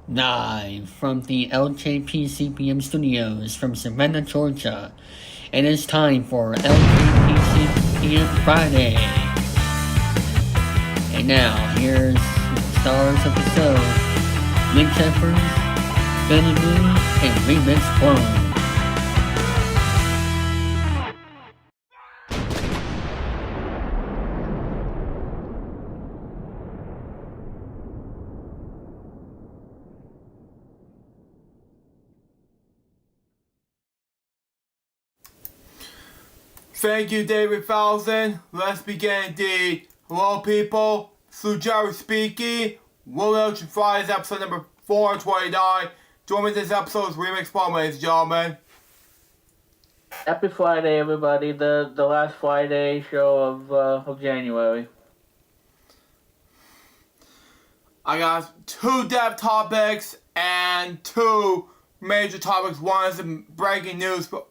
Live from the LJPCBM studios from Savannah, Georgia. It is time for LJPCBM Friday. And now, here's the stars of the show: Link Shepard, Benny Blue, and Remix Clone. Thank you, David Falzon. Let's begin indeed. Hello, people. Sue Jerry speaking. World Election Fridays, episode number 429. Join me this episode's Remix Bomb, ladies and gentlemen. Happy Friday, everybody. The last Friday show of January. I got two depth topics and two major topics. One is breaking news for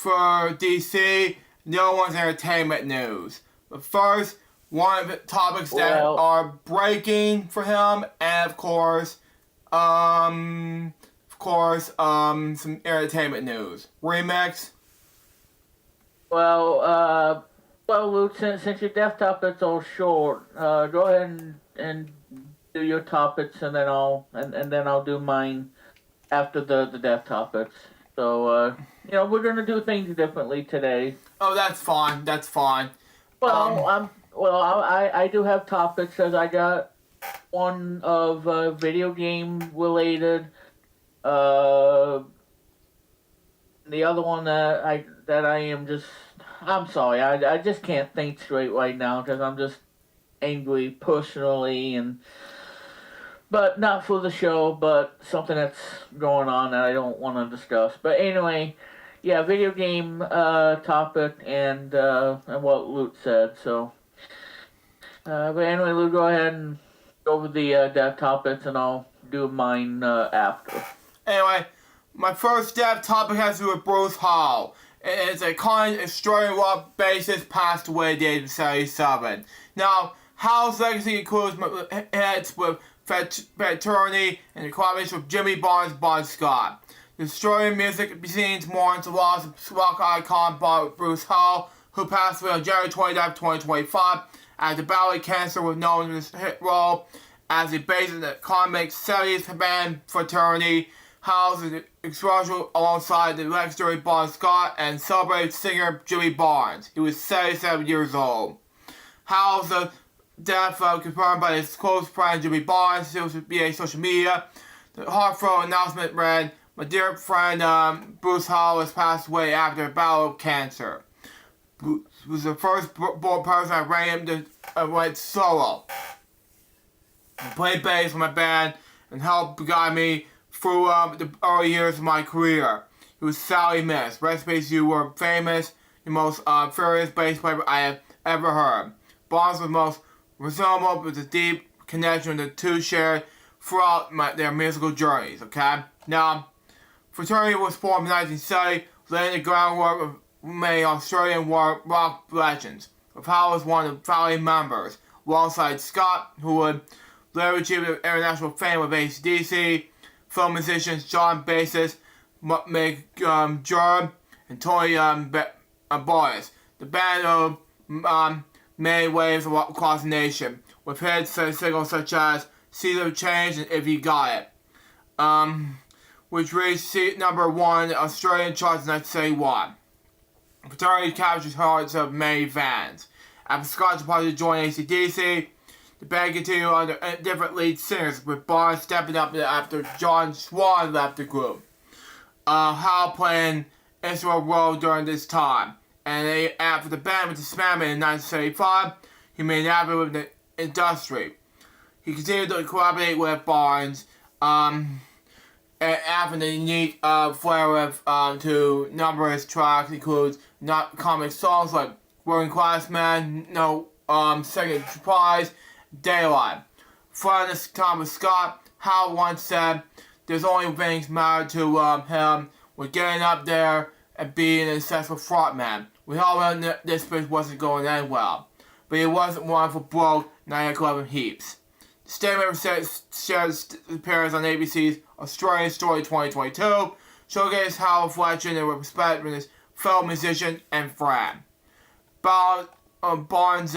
DC. The other one's entertainment news. But first, one of the topics that are breaking for him, and of course, some entertainment news. Remix. Well, Luke, since your death topic's all short, go ahead and do your topics, and then I'll do mine after the death topics. So we're gonna do things differently today. Oh, that's fine. That's fine. Well, I do have topics, as I got one of video game related. The other one that I am just, I'm sorry, I just can't think straight right now because I'm just angry personally, but not for the show, but something that's going on that I don't want to discuss. But anyway, yeah, video game topic and what Luke said. So, but anyway, Luke, go ahead and go over the dev topics, and I'll do mine after. Anyway, my first dev topic has to do with Bruce Hall. It's a kind Australian rock bassist passed away at the age of 77. Now, Hall's legacy includes hits with Fraternity and the collaboration with Jimmy Barnes and Bon Scott. The Australian music scenes mourns the loss of rock icon Bruce Hall, who passed away on January 29, 2025, after battling cancer, with known for his hit role as the bassist in the comic 70s band Fraternity. Hall's exposure alongside the legendary Bon Scott and celebrated singer Jimmy Barnes. He was 77 years old. Hall's death confirmed by his close friend Jimmy Barnes via social media. The heartfelt announcement read, "My dear friend Bruce Hall has passed away after a battle with cancer. Bruce was the first born person I ran him to went solo. He played bass for my band and helped guide me through the early years of my career. He was sadly missed. Rest in peace, you were famous, the most furious bass player I have ever heard." Barnes was most resembled with a deep connection the two shared throughout their musical journeys, okay? Now, Fraternity was formed in 1970, laying the groundwork of many Australian rock legends, with Howell as one of the founding members, alongside Scott, who would later achieve international fame with AC/DC, film musicians John Bassist, Mick Jurd, and Tony Boyce. The band made waves across the nation, with hits singles such as Season of Change and If You Got It, which reached number 1 in the Australian charts in 1971. Fraternity captures hearts of many fans. After Scott departed to join AC/DC, the band continued under different lead singers, with Barnes stepping up after John Swan left the group. Hal playing an instrumental role during this time. And after the band was disbanded in 1975, he made an avenue with the industry. He continued to collaborate with Barnes, and after the unique flair to number of his tracks includes not comic songs like Working Class Man, No Second Surprise, Daylight. From this time with Scott, Hal once said, "There's only things matter to him with getting up there and being a successful frontman. We all know this place wasn't going that well, but it wasn't one for broke 9-11 heaps." Statement shared appearance on ABC's Australian Story 2022, showcased how reflection and respect with his fellow musician and friend. Barnes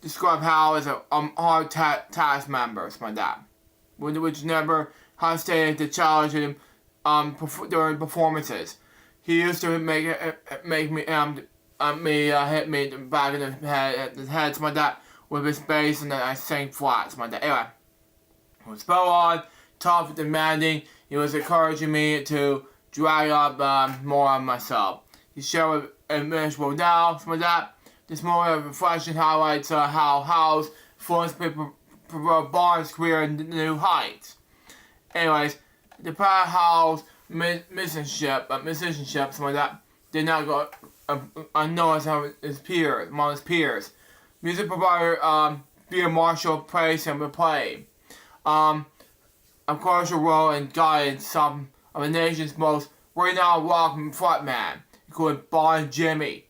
described how as a hard task member, something like that, which never hesitated to challenge him during performances. He used to make me hit me back in the head, something like that, with his bass, and then I sang flat, something like that. Anyway, it was spell on, tough, demanding. He was encouraging me to drag up more on myself. He shared with Immeasurable Now, something like that. This moment of reflection highlights how Howell's influenced Barnes' career in new heights. Anyways, the part of Howell's musicianship, something like that, did not go unnoticed among his peers. Music provider B.M. Marshall praised him for playing a crucial role in guiding some of the nation's most renowned rock frontmen, including Bon Jimmy,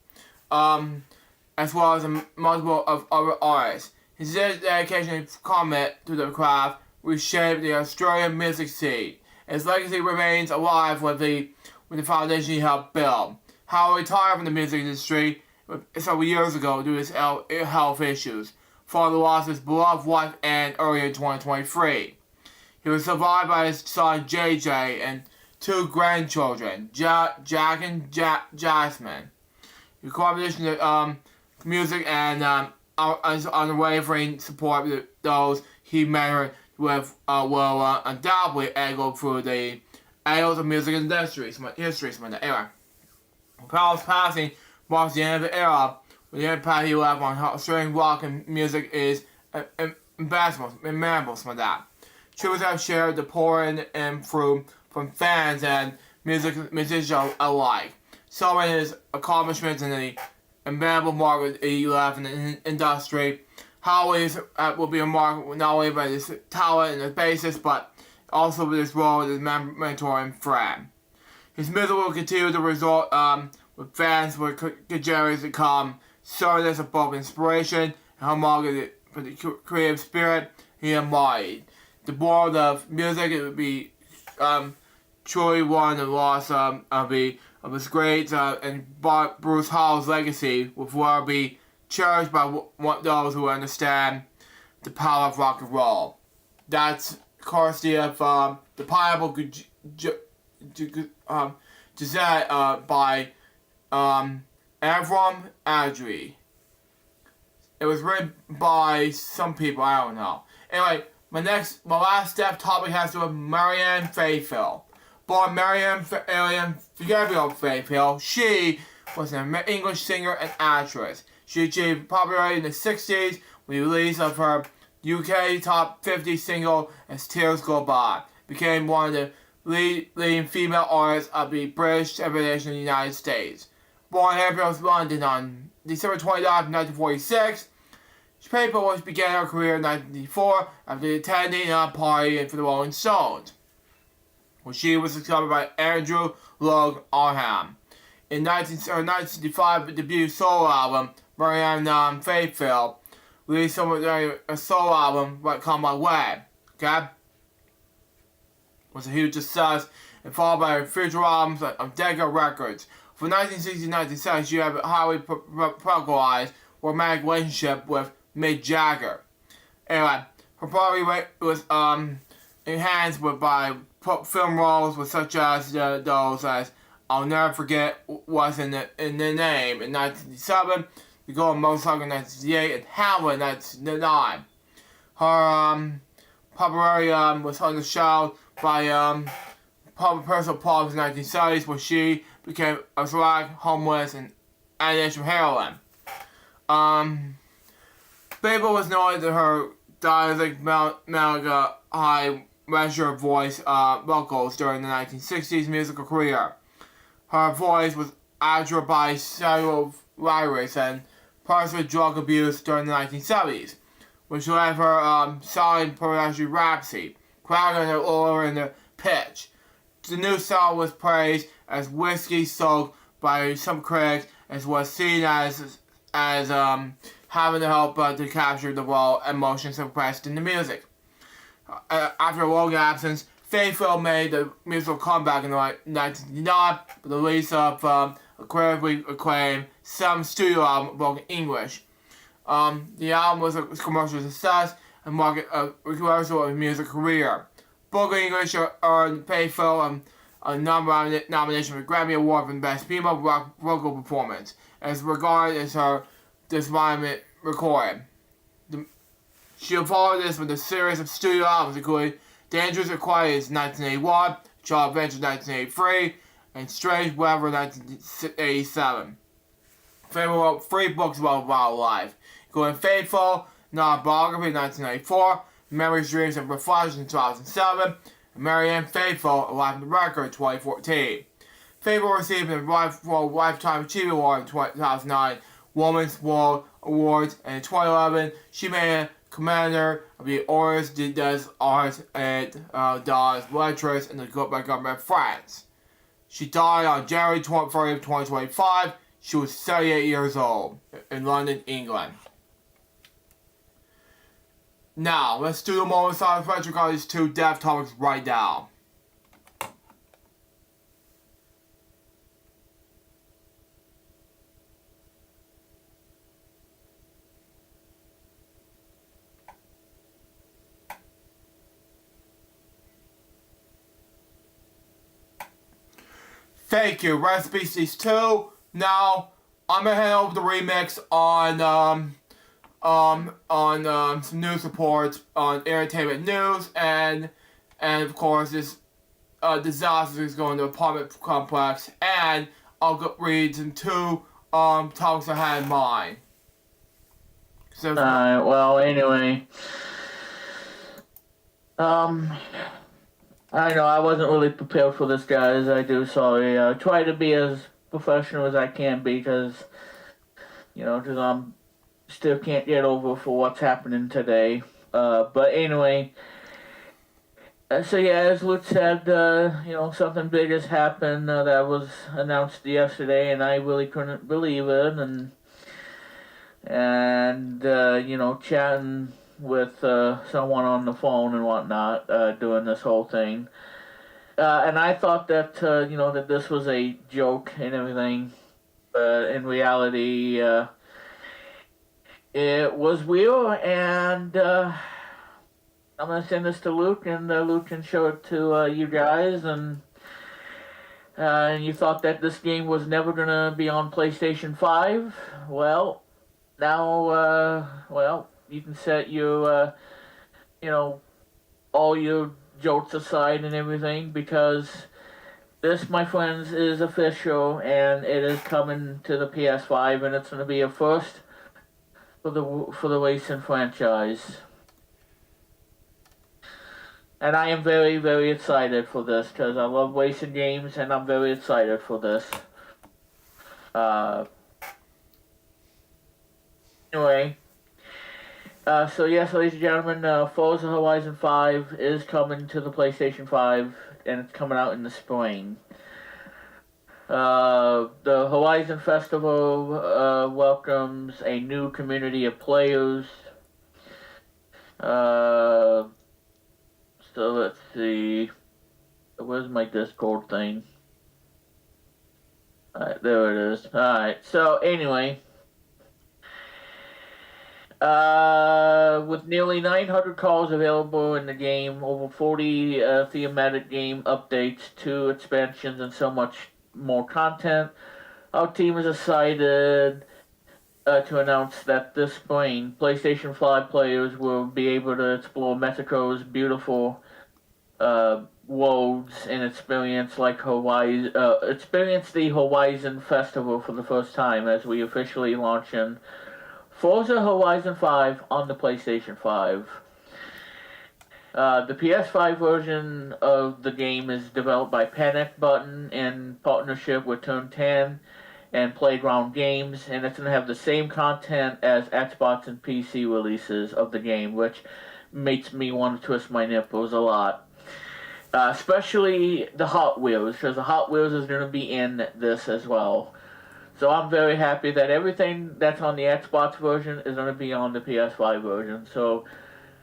as well as multiple of other artists. His dedication and comment to the craft reshaped the Australian music scene. His legacy remains alive with the foundation he helped build. Howell retired from the music industry several years ago due to his health issues, following the loss of his beloved wife Anne earlier in 2023. He was survived by his son JJ and 2 grandchildren, Jack and Jasmine. The combination of music and unwavering support of those he mentored with will undoubtedly echo through the annals of music industry history. Anyway, Powell's passing marks the end of the era, when the impact he left on Australian rock and music is memorable, something like that. Tributes have shared the pouring in through from fans and musicians alike. Celebrating his accomplishments in the memorable mark he left in the industry. Howell will be remarked not only by his talent and his bassist, but also with his role as his mentor and friend. His music will continue to result with fans for generations to come, serving as a both inspiration and homage for the creative spirit he embodied. The world of music, it would be truly one the loss of his great and Bruce Howell's legacy will be cherished by those who understand the power of rock and roll. That's courtesy of the Pineapple Gazette by Avram Adri. It was written by some people, I don't know. Anyway, my last step topic has to do with Marianne Faithfull. Born Marianne Gabrielle Faithfull, she was an English singer and actress. She achieved popularity in the 60s with the release of her UK top 50 single As Tears Go By. Became one of the leading female artists of the British television in the United States. Born in London on December 29, 1946, Faithfull began her career in 1994 after attending a party for the Rolling Stones, where she was discovered by Andrew Logue Arham. In 1965, the debut solo album, Marianne Faithfull, released a solo album, Come My Way, okay? Was a huge success, and followed by future albums of Decca Records. From 1960 to 1970, she had a highly popularized romantic relationship with Mick Jagger. Anyway, her popularity was enhanced by film roles with such as those as I'll Never Forget What's in the Name in 1967, The Golden Motorcycle in 1968, and Hamlet in 1969. Her popularity was undershadowed by personal problems in the 1970s, where she became alcoholic, homeless, and addiction heroin. Faithfull was noted that her dialect high measure voice vocals during the 1960s musical career. Her voice was altered by several virus and partial drug abuse during the 1970s, which led her sounding progressive rhapsody, cracking and lowering the pitch. The new sound was praised as whiskey soaked by some critics, as was seen as having to help to capture the raw emotions expressed in the music. After a long absence, Faithful made a musical comeback in 1999 with the release of a critically acclaimed studio album spoken English. The album was a commercial success and marked a commercial of his music career. Spoken English earned Faithful a number of nominations for Grammy Award for Best Female Vocal Performance, and is regarded as her disappointment recording. She followed this with a series of studio albums including Dangerous and Quiet in 1981, Child Adventure 1983, and Strange Weather 1987. Faithful wrote 3 books about wildlife, including Faithful, Non-Biography 1994, Memories, Dreams, and Reflections in 2007, and Marianne Faithful, Alive on the Record 2014. Faithful received a Lifetime Achievement Award in 2009, Women's World Awards, and in 2011, she made a Commander of the Ordre des Arts et des Lettres in the government of France. She died on January 30th, 2025. She was 78 years old in London, England. Now, let's do the moment of silence. Let's regard these 2 death topics right now. Thank you. Rest in peace, these 2. Now, I'm gonna hand over the remix on some news reports on Entertainment News, and of course this disaster is going to apartment complex, and I'll read some 2 topics I had in mind. So, well, anyway, I know I wasn't really prepared for this, guys. I do, sorry. I try to be as professional as I can be, because I'm still can't get over for what's happening today. But anyway, so yeah, as Luke said, something big has happened that was announced yesterday, and I really couldn't believe it, and chatting with someone on the phone and whatnot, doing this whole thing. And I thought that, that this was a joke and everything, but in reality, it was real, and I'm going to send this to Luke, and Luke can show it to you guys, and you thought that this game was never going to be on PlayStation 5? Well, now, you can set your, all your jokes aside and everything, because this, my friends, is official, and it is coming to the PS5, and it's going to be a first for the racing franchise. And I am very, very excited for this, because I love racing games, and I'm very excited for this. Anyway. So yes, ladies and gentlemen, Forza Horizon 5 is coming to the PlayStation 5, and it's coming out in the spring. The Horizon Festival welcomes a new community of players. So let's see. Where's my Discord thing? Alright, there it is. Alright, so anyway. With nearly 900 cars available in the game, over 40 thematic game updates, 2 expansions, and so much more content, our team is excited to announce that this spring, PlayStation 5 players will be able to explore Mexico's beautiful worlds and experience the Horizon Festival for the first time, as we officially launch in Forza Horizon 5 on the PlayStation 5. The PS5 version of the game is developed by Panic Button in partnership with Turn 10 and Playground Games, and it's going to have the same content as Xbox and PC releases of the game, which makes me want to twist my nipples a lot. Especially the Hot Wheels, because the Hot Wheels is going to be in this as well. So I'm very happy that everything that's on the Xbox version is going to be on the PS5 version. So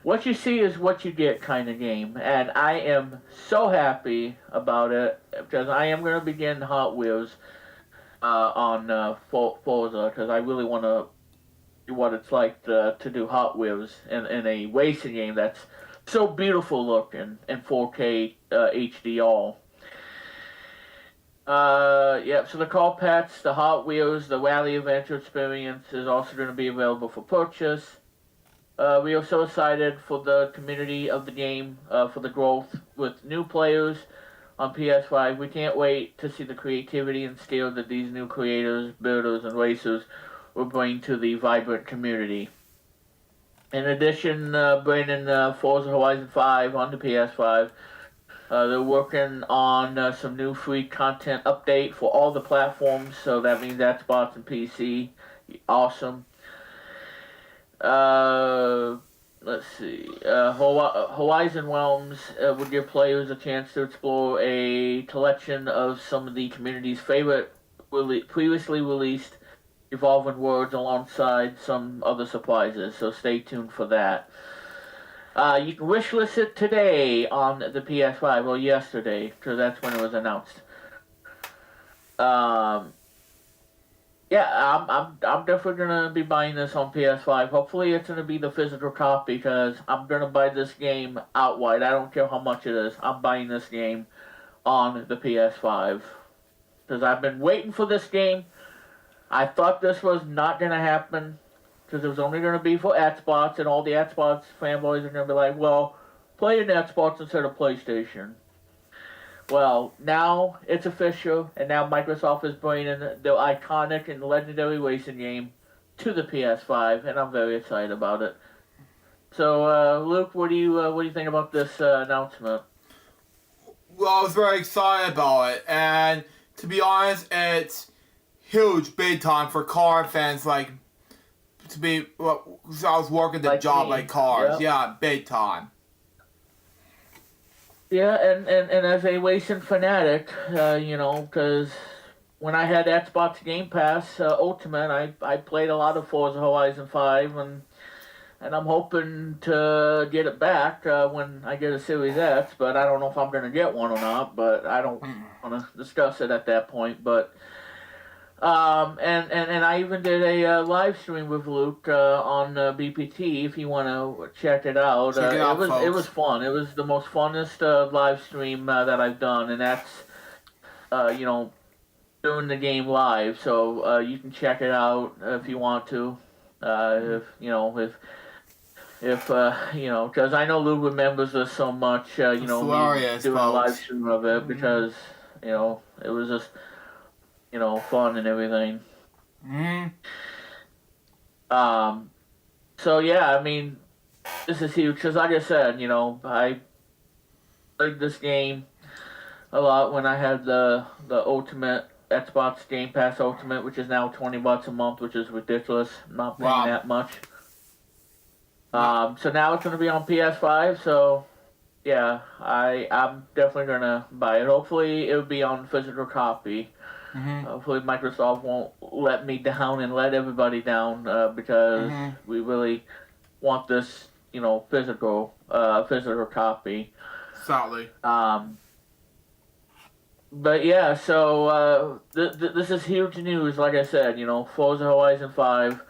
what you see is what you get kind of game. And I am so happy about it because I am going to begin Hot Wheels on Forza because I really want to see what it's like to do Hot Wheels in a racing game that's so beautiful looking in 4K HD all. Yeah, so the Call Pets, the Hot Wheels, the Rally Adventure Experience is also going to be available for purchase. We are so excited for the community of the game, for the growth with new players on PS5. We can't wait to see the creativity and skill that these new creators, builders, and racers will bring to the vibrant community. In addition, bringing Forza Horizon 5 on the PS5. They're working on some new free content update for all the platforms, so that means Xbox and PC. Awesome. Let's see. Horizon Realms would give players a chance to explore a collection of some of the community's favorite previously released evolving worlds alongside some other surprises, so stay tuned for that. You can wishlist it today on the PS5, or yesterday, because that's when it was announced. Yeah, I'm definitely gonna be buying this on PS5. Hopefully, it's gonna be the physical copy, because I'm gonna buy this game outright. I don't care how much it is. I'm buying this game on the PS5 because I've been waiting for this game. I thought this was not gonna happen, because it was only going to be for Xbox, and all the Xbox fanboys are going to be like, well, play an Xbox instead of PlayStation. Well, now it's official, and now Microsoft is bringing the iconic and legendary racing game to the PS5, and I'm very excited about it. So, Luke, what do you think about this announcement? Well, I was very excited about it, and to be honest, it's huge, big time for car fans like to be. Well, I was working the Like job me. like cars, Yep. yeah, big time. Yeah, and as a racing fanatic, because when I had Xbox Game Pass Ultimate, I played a lot of Forza Horizon 5, and I'm hoping to get it back when I get a Series X, but I don't know if I'm going to get one or not, but I don't want to discuss it at that point, but... and I even did a live stream with Luke on BPT. If you want to check it out, Check it out, it was folks. fun. It was the most funnest live stream that I've done, and that's doing the game live. So you can check it out if you want to. Because I know Luke remembers this so much. Me Hilarious, doing a live folks. stream of it because it was just fun and everything. Mm-hmm. So yeah, I mean, this is huge because, like I said, I played this game a lot when I had the Ultimate Xbox Game Pass Ultimate, which is now $20 a month, which is ridiculous. I'm not paying Wow. that much. So now it's going to be on PS5. So yeah, I'm definitely gonna buy it. Hopefully, it'll be on physical copy. Mm-hmm. Hopefully Microsoft won't let me down and let everybody down because we really want this, physical copy. Sadly. But yeah, so this is huge news. Like I said, Forza Horizon 5.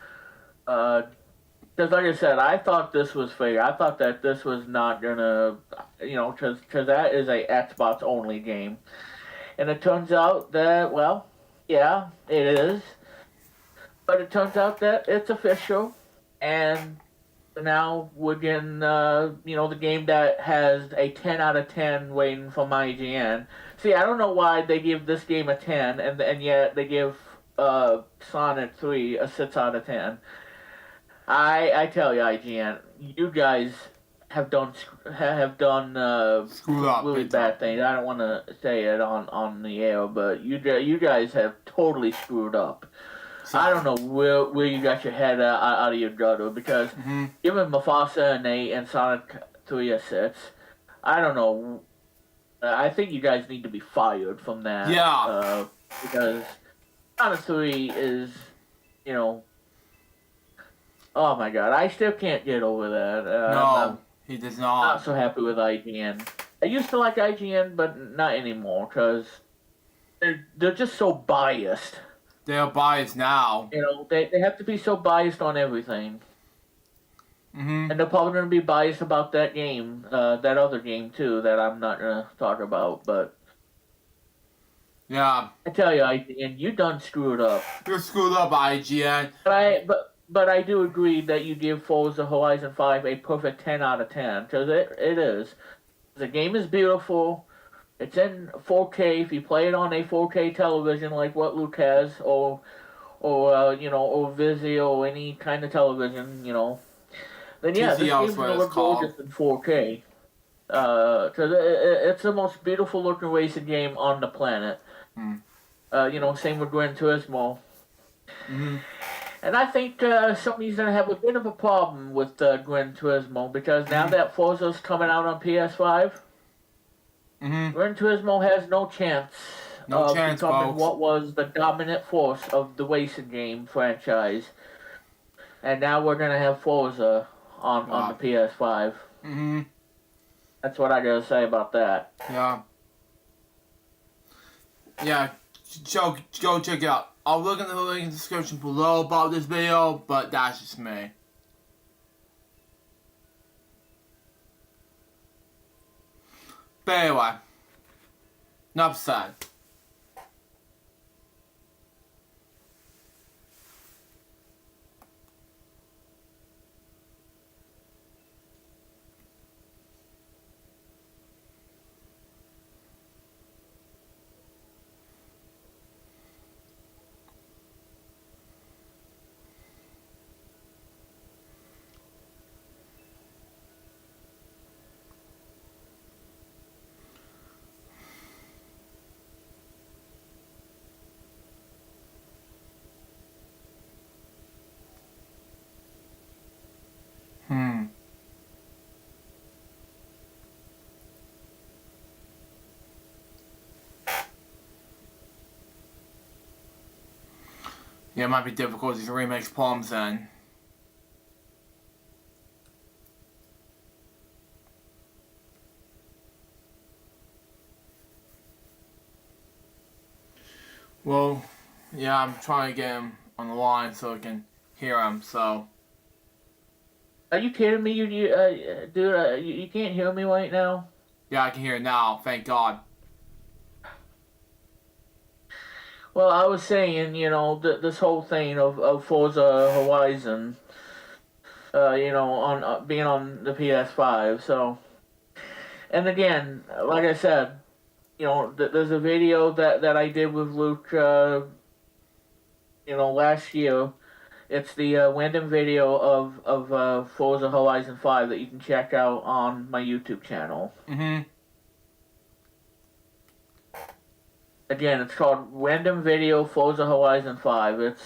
Because like I said, I thought this was fair. I thought that this was not gonna, because that is a Xbox only game. And it turns out that, well, yeah, it is. But it turns out that it's official. And now we're getting, the game that has a 10 out of 10 waiting from IGN. See, I don't know why they give this game a 10, and yet they give Sonic 3 a 6 out of 10. I tell you, IGN, you guys have done Screwed up. really big time. bad things. I don't want to say it on the air, but you guys have totally screwed up. I don't know where you got your head out of your gutter because giving Mufasa an 8 and Sonic 3 a 6, I don't know. I think you guys need to be fired from that. Yeah. Because Out 3 is, you know, oh my god, I still can't get over that. I'm No, he does not not. so happy with IGN. I used to like IGN, but not anymore, because they're just so biased. They're biased now. They have to be so biased on everything. Mm-hmm. And they're probably going to be biased about that game, that other game too, that I'm not going to talk about. But Yeah. I tell you, IGN, you done screwed up. You're screwed up, IGN. But I do agree that you give Forza Horizon 5 a perfect 10 out of 10, because it is. The game is beautiful. It's in 4K. If you play it on a 4K television like what Luke has, or Vizio, or any kind of television, then yeah, this TCL game's is gonna what it's look gorgeous called. in 4K. Because it's the most beautiful looking racing game on the planet. Hmm. Same with Gran Turismo. Mm-hmm. And I think Sony's gonna have a bit of a problem with Gran Turismo, because now that Forza's coming out on PS5, Mm-hmm. Gran Turismo has no chance No of chance, becoming folks. what was the dominant force of the racing game franchise. And now we're gonna have Forza on the PS5. Mm-hmm. That's what I gotta say about that. Yeah. Yeah. Go check it out. I'll look in the link in the description below about this video, but that's just me. But anyway. Enough said. Yeah, it might be difficult. These remakes problems then. Well, yeah, I'm trying to get him on the line so I can hear him, so. Are you kidding me? Dude, you can't hear me right now? Yeah, I can hear it now, thank God. Well, I was saying, this whole thing of Forza Horizon, on being on the PS5. So, and again, like I said, there's a video that I did with Luke, last year. It's the random video of Forza Horizon 5 that you can check out on my YouTube channel. Mm-hmm. Again, it's called Random Video Forza Horizon 5. It's,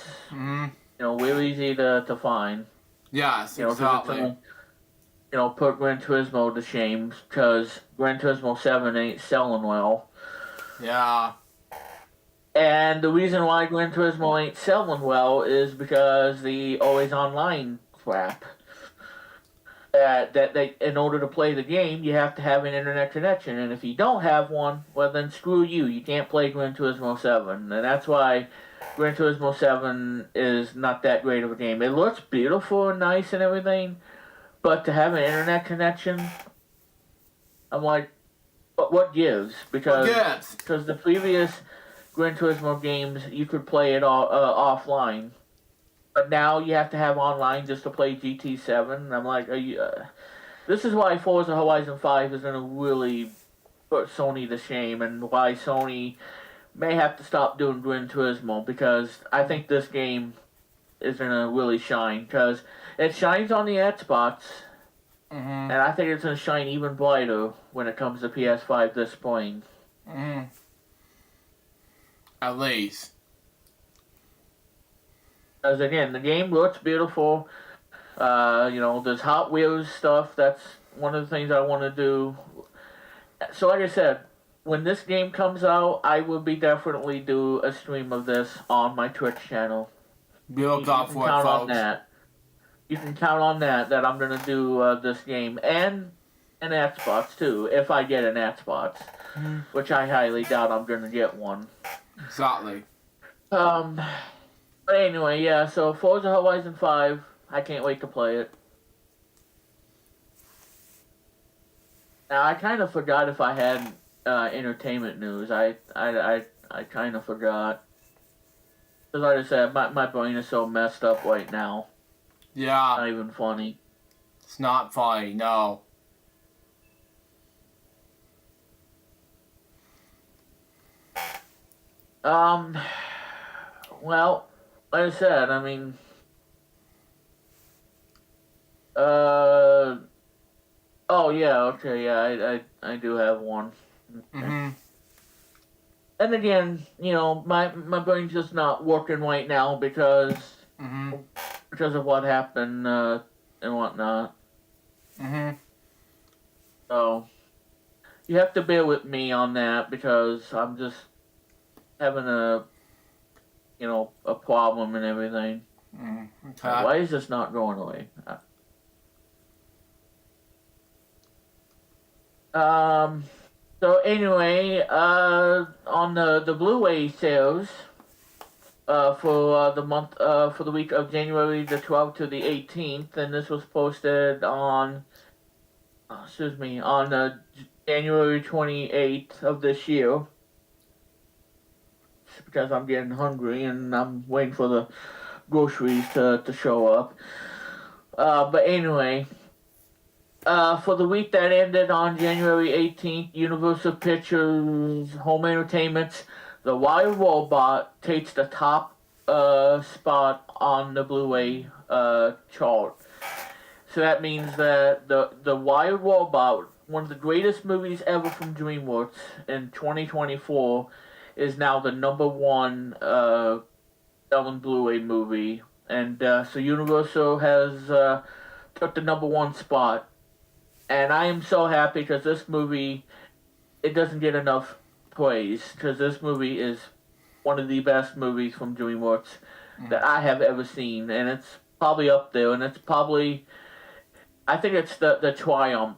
real easy to find. Yes, exactly. Put Gran Turismo to shame, because Gran Turismo 7 ain't selling well. Yeah. And the reason why Gran Turismo ain't selling well is because the always online crap. That they, in order to play the game, you have to have an internet connection, and if you don't have one, well then screw you. You can't play Gran Turismo 7, and that's why Gran Turismo 7 is not that great of a game. It looks beautiful and nice and everything, but to have an internet connection, I'm like, what gives? Because the previous Gran Turismo games, you could play it all offline. But now you have to have online just to play GT7. And I'm like, this is why Forza Horizon 5 is going to really put Sony to shame, and why Sony may have to stop doing Gran Turismo, because I think this game is going to really shine, because it shines on the Xbox, and I think it's going to shine even brighter when it comes to PS5 this spring. At least. Because again, the game looks beautiful. There's Hot Wheels stuff. That's one of the things I want to do. So like I said, when this game comes out, I will be definitely do a stream of this on my Twitch channel. Be look You out can for it, count on folks. that. You can count on that I'm gonna do this game and an Xbox too, if I get an Xbox, which I highly doubt I'm gonna get one. Exactly. But anyway, yeah. So Forza Horizon 5, I can't wait to play it. Now I kind of forgot if I had entertainment news. I kind of forgot. Because like I said, my brain is so messed up right now. Yeah. Not even funny. It's not funny, no. Well, like I said, I mean, oh yeah, okay, yeah, I do have one. Mm-hmm. And again, you know, my brain's just not working right now because of what happened and whatnot. So you have to bear with me on that because I'm just having a problem and everything. Okay. Why is this not going away? So anyway, on the Blu-ray sales, for the month, for the week of January the 12th to the 18th, and this was posted on, on January 28th of this year, because I'm getting hungry and I'm waiting for the groceries to show up. But anyway, for the week that ended on January 18th, Universal Pictures Home Entertainment's The Wild Robot takes the top spot on the Blu-ray chart. So that means that the Wild Robot, one of the greatest movies ever from DreamWorks in 2024, is now the number one selling Blu-ray movie. And so Universal has took the number one spot. And I am so happy because this movie, it doesn't get enough praise because this movie is one of the best movies from DreamWorks that I have ever seen, and it's probably up there, and it's probably, I think it's the triumph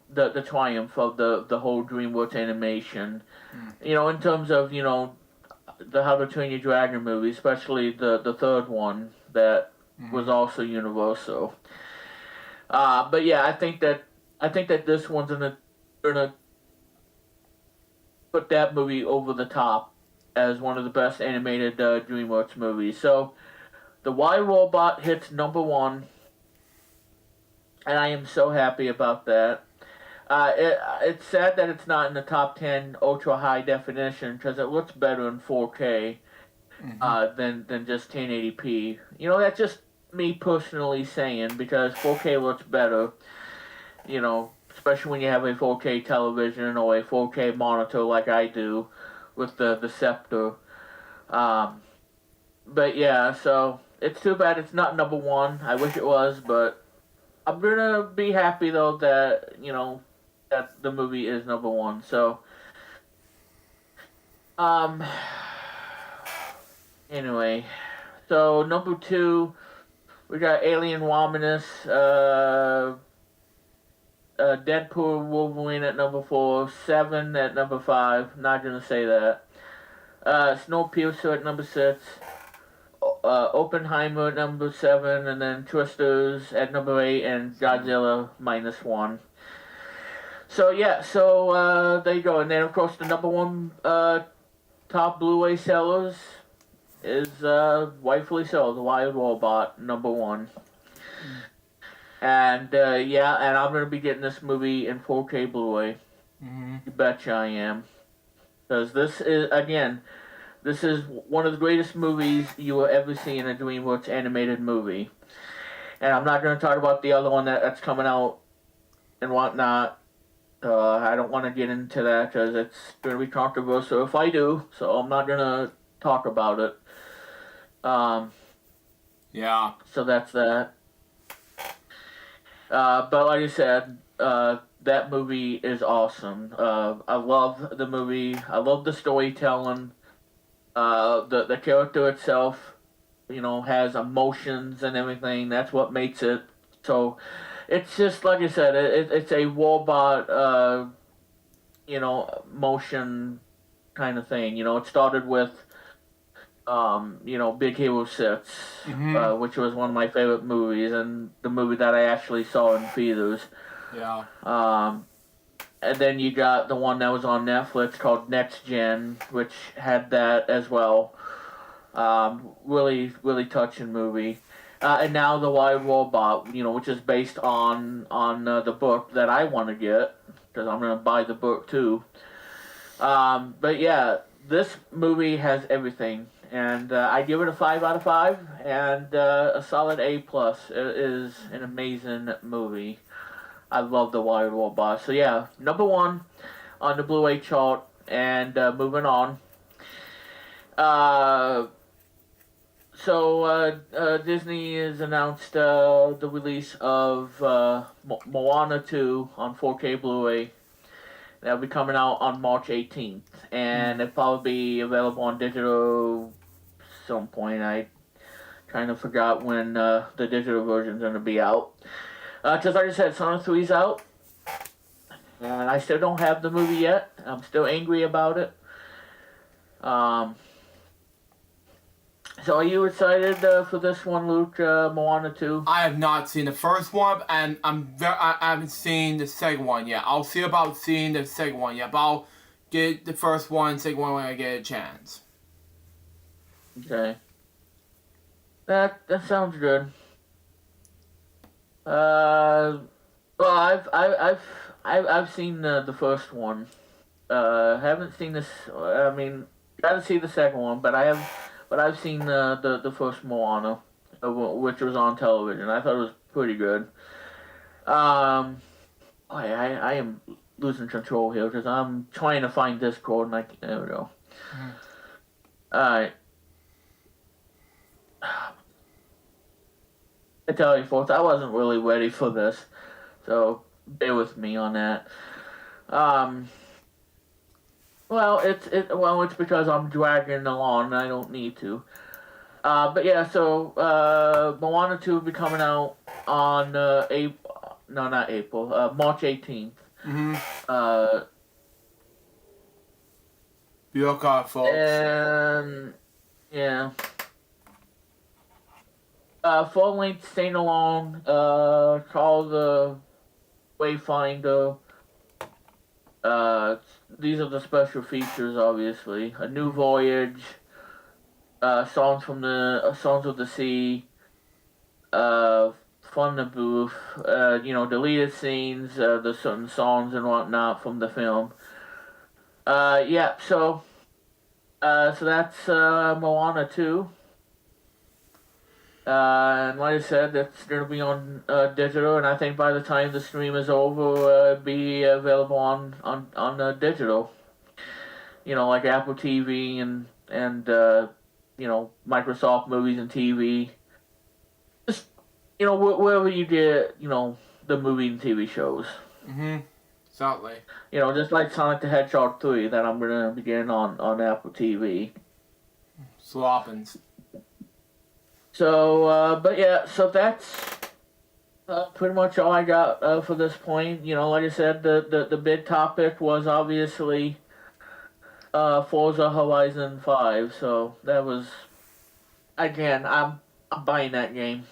of the whole DreamWorks animation, you know, in terms of, you know, the How to Train Your Dragon movie, especially the third one that was also Universal. But yeah, I think that this one's gonna put that movie over the top as one of the best animated DreamWorks movies. So, The Wild Robot hits number one, and I am so happy about that. It's sad that it's not in the top 10 ultra high definition because it looks better in 4K than just 1080p. You know, that's just me personally saying because 4K looks better. You know, especially when you have a 4K television or a 4K monitor like I do with the Scepter. But yeah, so it's too bad it's not number one. I wish it was, but I'm gonna be happy though that, you know, that the movie is number one. So, anyway, so number two, we got Alien Romulus, Deadpool Wolverine at number 4, Seven at number 5, not gonna say that. Snowpiercer at number 6, Oppenheimer at number 7, and then Twisters at number 8, and Godzilla -1. So yeah, so there you go. And then of course the number one top Blu-ray sellers is rightfully so, The Wild Robot, number 1. And yeah, and I'm gonna be getting this movie in 4K Blu-ray. You betcha I am. Because this is one of the greatest movies you will ever see in a DreamWorks animated movie. And I'm not gonna talk about the other one that's coming out and whatnot. I don't want to get into that because it's gonna be controversial if I do. So I'm not gonna talk about it. Yeah. So that's that. But like I said, that movie is awesome. I love the movie. I love the storytelling. The character itself, has emotions and everything. That's what makes it so. It's just like I said. It's a robot, motion kind of thing. It started with, Big Hero 6, which was one of my favorite movies, and the movie that I actually saw in theaters. Yeah. And then you got the one that was on Netflix called Next Gen, which had that as well. Really, really touching movie. And now the Wild Robot, which is based on the book that I want to get, because I'm going to buy the book too. But yeah, this movie has everything, and I give it a 5 out of 5, and a solid A+. It is an amazing movie. I love the Wild Robot. So yeah, number 1 on the Blu-ray chart, and moving on. So Disney has announced the release of Moana 2 on 4K Blu-ray. That'll be coming out on March 18th, and it'll probably be available on digital some point. I kind of forgot when the digital version's going to be out. Because like I said, Sonic 3's out, and I still don't have the movie yet. I'm still angry about it. So are you excited for this one, Luke, Moana 2? I have not seen the first one, and I haven't seen the second one yet. I'll see about seeing the second one yet, but I'll get the first one, second one when I get a chance. Okay. That sounds good. Well, I've seen the first one. Haven't seen this. I mean, gotta see the second one, but I've seen the first Moana, which was on television. I thought it was pretty good. I am losing control here because I'm trying to find Discord and there we go. Alright. I tell you, folks, I wasn't really ready for this, so bear with me on that. Well, it's because I'm dragging along and I don't need to. But yeah, so Moana 2 will be coming out on March 18th. Be okay, folks. And yeah. Full-length sing-along, called the Wayfinder. These are the special features, obviously. A New Voyage, songs of the sea, from the booth, deleted scenes, the certain songs and whatnot from the film. Yeah, so that's Moana 2. And like I said, it's going to be on digital, and I think by the time the stream is over, it'll be available on digital. Like Apple TV and Microsoft Movies and TV. Just, wherever you get, the movie and TV shows. Exactly. Just like Sonic the Hedgehog 3 that I'm going to be getting on Apple TV. So happens. So, but yeah, so that's pretty much all I got for this point. Like I said, the big topic was obviously Forza Horizon 5. So that was, again, I'm buying that game.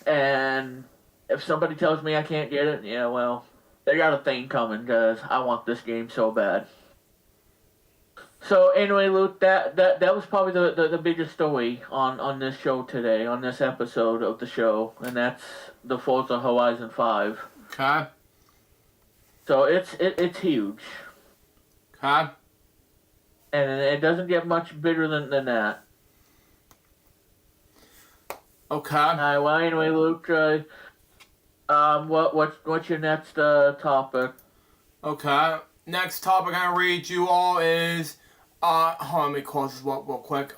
And if somebody tells me I can't get it, yeah, well, they got a thing coming because I want this game so bad. So anyway, Luke, that was probably the biggest story on this show today, on this episode of the show, and that's the Forza Horizon 5. Okay. So it's huge. Okay. And it doesn't get much bigger than that. Okay. Alright, well anyway, Luke, what's your next topic? Okay. Next topic I'm gonna read you all is hold on, let me close this real quick.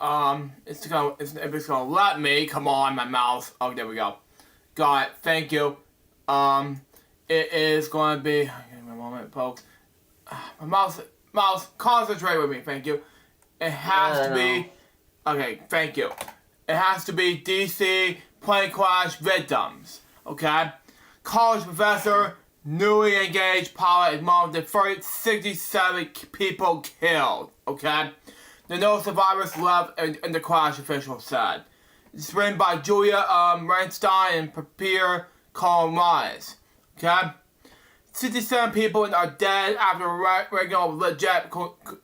It's gonna let me. Come on, my mouse. Oh, there we go. Got it. Thank you. it is going to be. Give me a moment, folks. My mouse, concentrate with me, thank you. It has to be. Okay, thank you. It has to be DC plane crash victims. Okay, college professor, newly engaged pilot among the first 67 people killed. Okay, there are no survivors left in the crash, officials said. It's written by Julia Renstein and Pierre Colomais. Okay, 67 people are dead after regular legit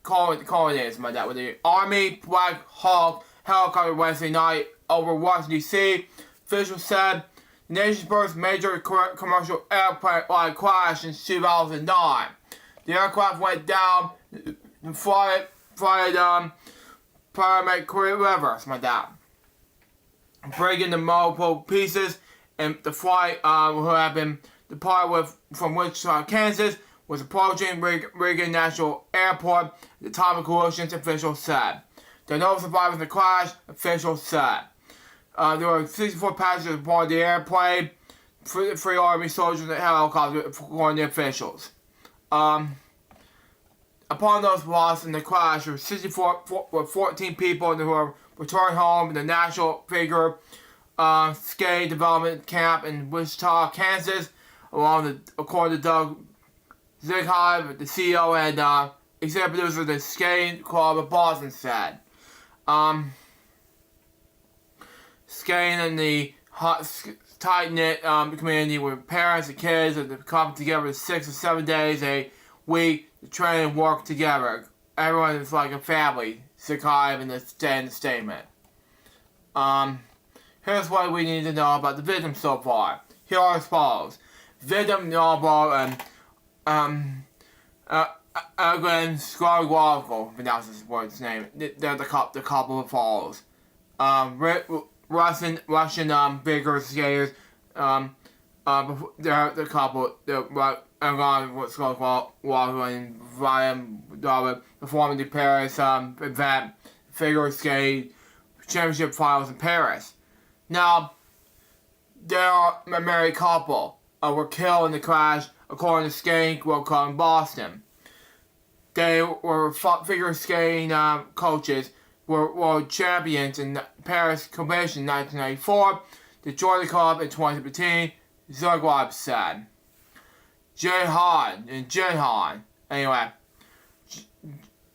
colonies. My dad with the Army Black Hawk helicopter Wednesday night over Washington D.C. Officials said the nation's first major commercial airplane crash in 2009. The aircraft went down and flight Paramount River. My dad. Breaking the multiple pieces, and the flight who had been departed from Wichita, Kansas, was approaching Reagan National Airport at the time of collision, officials said. There are no survivors in the crash, officials said. There were 64 passengers aboard the airplane, three Army soldiers in the helicopter, according to officials. Upon those lost in the crash, there were 14 people who were returned home in the National Figure Skate Development Camp in Wichita, Kansas, according to Doug Zigheim, the CEO and executive producer of the Skating Club of Boston, said. Skating in the tight-knit community with parents and kids that come together 6 or 7 days a week to train and work together. Everyone is like a family, Zigheim in the statement. Here's what we need to know about the victims so far. Here are as follows. Victim Noble and Aglen Skargwalko, pronounce this word's name. They're the couple of follows. Russian figure skaters. They're the couple. What's called Walker and Ryan Darwin performing the Paris event figure skate championship finals in Paris. Now, they are a married couple. Were killed in the crash, according to Skating World Cup in Boston. They were figure skating coaches, were world champions in the Paris competition in 1994. They joined the club in 2017, Zugwab said. Jinhan. Anyway,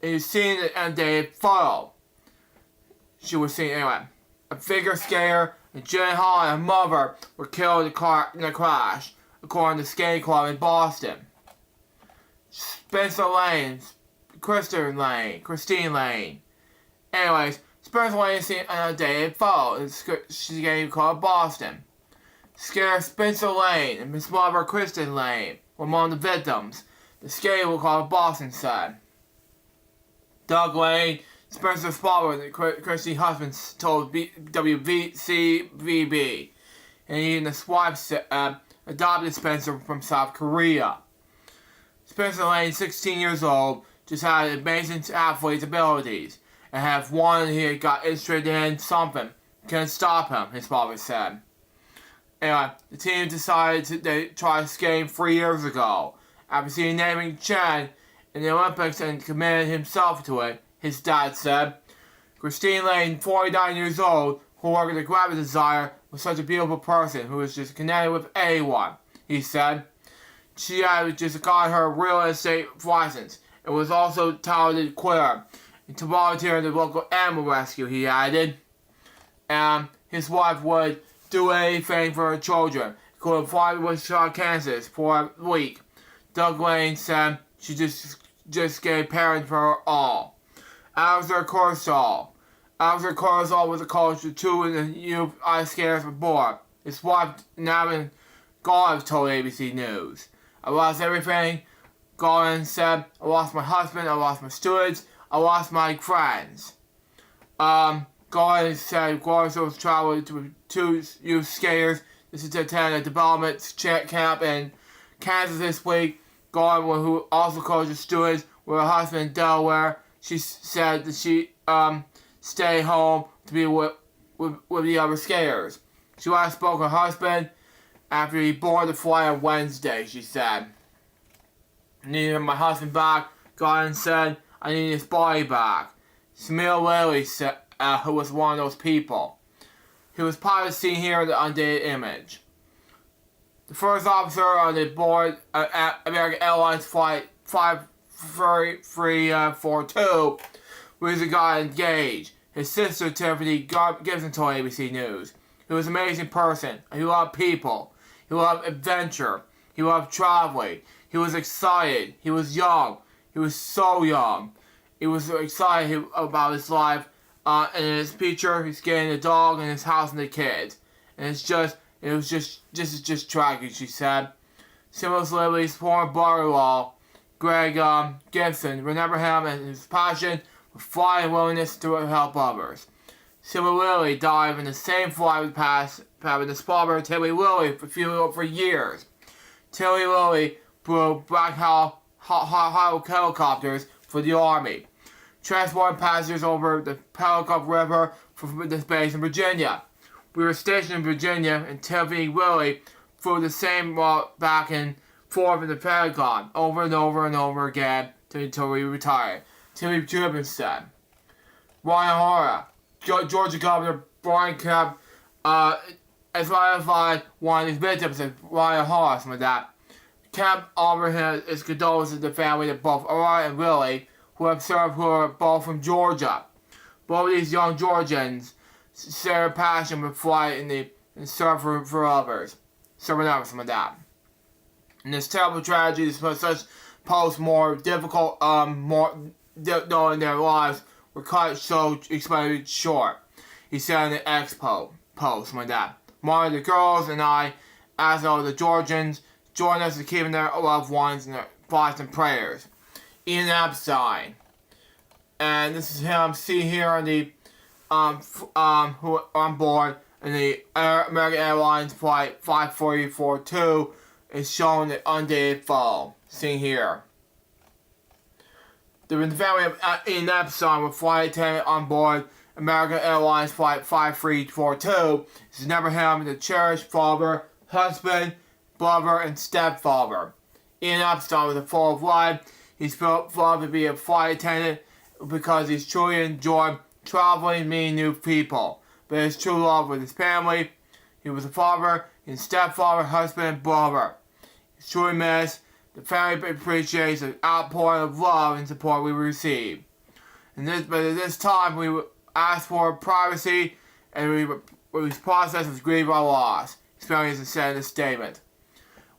you've seen the end-day photo. She was seen, anyway. A figure skater and Jinhan and her mother were killed in the crash, according to the Skating Club in Boston. Spencer Lane, Christine Lane. Anyways, Spencer Lane is seen on a dated photo in the Skating Club Boston. Skater Spencer Lane and his mother Kristen Lane were among the victims, the Skating Club Boston said. Doug Lane, Spencer's father and Christine's husband, told WCBM, and he and his wife adopted Spencer from South Korea. Spencer Lane, 16 years old, just had amazing athlete's abilities, and have one he got interested in something. Can't stop him, his father said. Anyway, the team decided to try skating 3 years ago. After seeing naming Chen in the Olympics and committed himself to it, his dad said. Christine Lane, 49 years old, who worked at the graphic designer, was such a beautiful person who was just connected with anyone, he said. She had just got her real estate license and was also talented queer and to volunteer in the local animal rescue, he added. And his wife would do anything for her children, including fly to Wichita, Kansas for a week. Doug Lane said she just gave parents for her all. Alexander Kurzall was a coach of 2 in the youth ice skaters before. His wife, Navin Garland, told ABC News. I lost everything, Garland said. I lost my husband, I lost my students, I lost my friends. Garland said Garland was traveling to 2 youth skaters. This is to attend a development camp in Kansas this week. Garland, who also coaches students, with her husband in Delaware. She said that she stayed home to be with the other skaters. She last spoke to her husband after he boarded the flight on Wednesday, she said. I needed my husband back. God said, I need his body back. Smil Lilly said, who was one of those people. He was part of the scene here in the undated image. The first officer on the board at American Airlines Flight 53342 was a guy engaged. His sister Tiffany Gibson told ABC News. He was an amazing person. He loved people. He loved adventure. He loved traveling. He was excited. He was young. He was so young. He was excited about his life. And in his picture, he's getting a dog and his house and the kids. And it was just tragic, she said. Smil Lilly's former brother-in-law, Greg Gibson, remember him and his passion for flying and willingness to help others. Smil Lilly died in the same flight with having the sponsor Tilly Lilly for years. Tilly Lilly flew Black Hawk helicopters for the Army, transporting passengers over the Pelican River from the base in Virginia. We were stationed in Virginia, and Tiffany Lilly flew the same route back and forth in the Pelican over and over and over again until we retired. Timmy Gibbons said. Ryan Hora, Georgia Governor Brian Kemp, as identified one of his victims as Ryan Hora, some of that. Kemp offered his condolences to the family of both Aura and Lilly, who have served who are both from Georgia. Both of these young Georgians share a passion for flight and serve for others. Serving others, some of that. And this terrible tragedy is such posts more difficult, knowing their lives were cut so explained short. He said in the X post like that. One of the girls and I, as all the Georgians, join us in keeping their loved ones in their thoughts and prayers. Ian Epstein. And this is him seen here on the who on board in the American Airlines Flight 54342 is shown the undated photo. Seen here. The family of Ian Epstein with flight attendant on board American Airlines Flight 5342 is never him the cherished father, husband, brother, and stepfather. Ian Epstein was full of life. He's loved to be a flight attendant because he's truly enjoyed traveling, meeting new people. But his true love with his family. He was a father, his stepfather, husband, and brother. He's truly missed. The family appreciates the outpouring of love and support we receive. But at this time, we asked for privacy, and this process was grieved our loss. His family has said in a statement.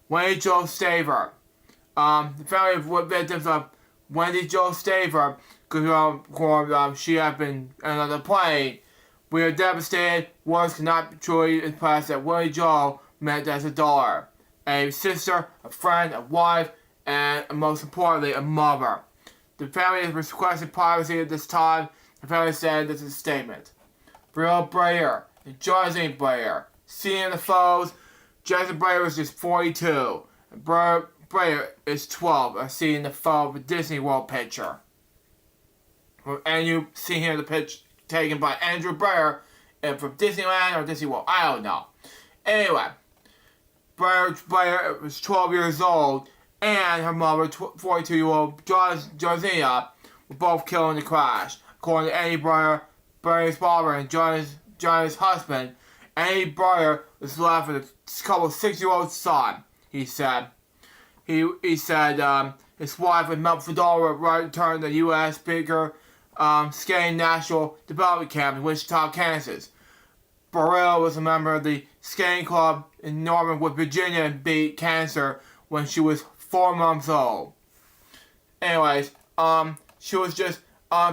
Wendy Jo Staver. The family of victims of Wendy Jo Staver, because she had been on the plane. We are devastated. Words cannot truly express that Wendy Jo meant as a daughter, a sister, a friend, a wife, and most importantly, a mother. The family has requested privacy at this time. The family said this is a statement. Brielle Breyer and Josephine Breyer. Seeing the photos, Jason Breyer was just 42, and Breyer is 12. Are seeing the photo of a Disney World picture. And you see here the picture taken by Andrew Breyer from Disneyland or Disney World. I don't know. Anyway, Breyer was 12 years old, and her mother, 42-year-old Josiah, were both killed in the crash. According to Annie Breyer, Brayer's father, and Johnny's husband, Annie Breyer was left with a couple 6-year-old son, he said. He said his wife and Mount Fedora returned to the U.S. Speaker Skating National Development Camp in Wichita, Kansas. Burrell was a member of the skating club in Normanwood, Virginia, and beat cancer when she was 4 months old. Anyways, she was just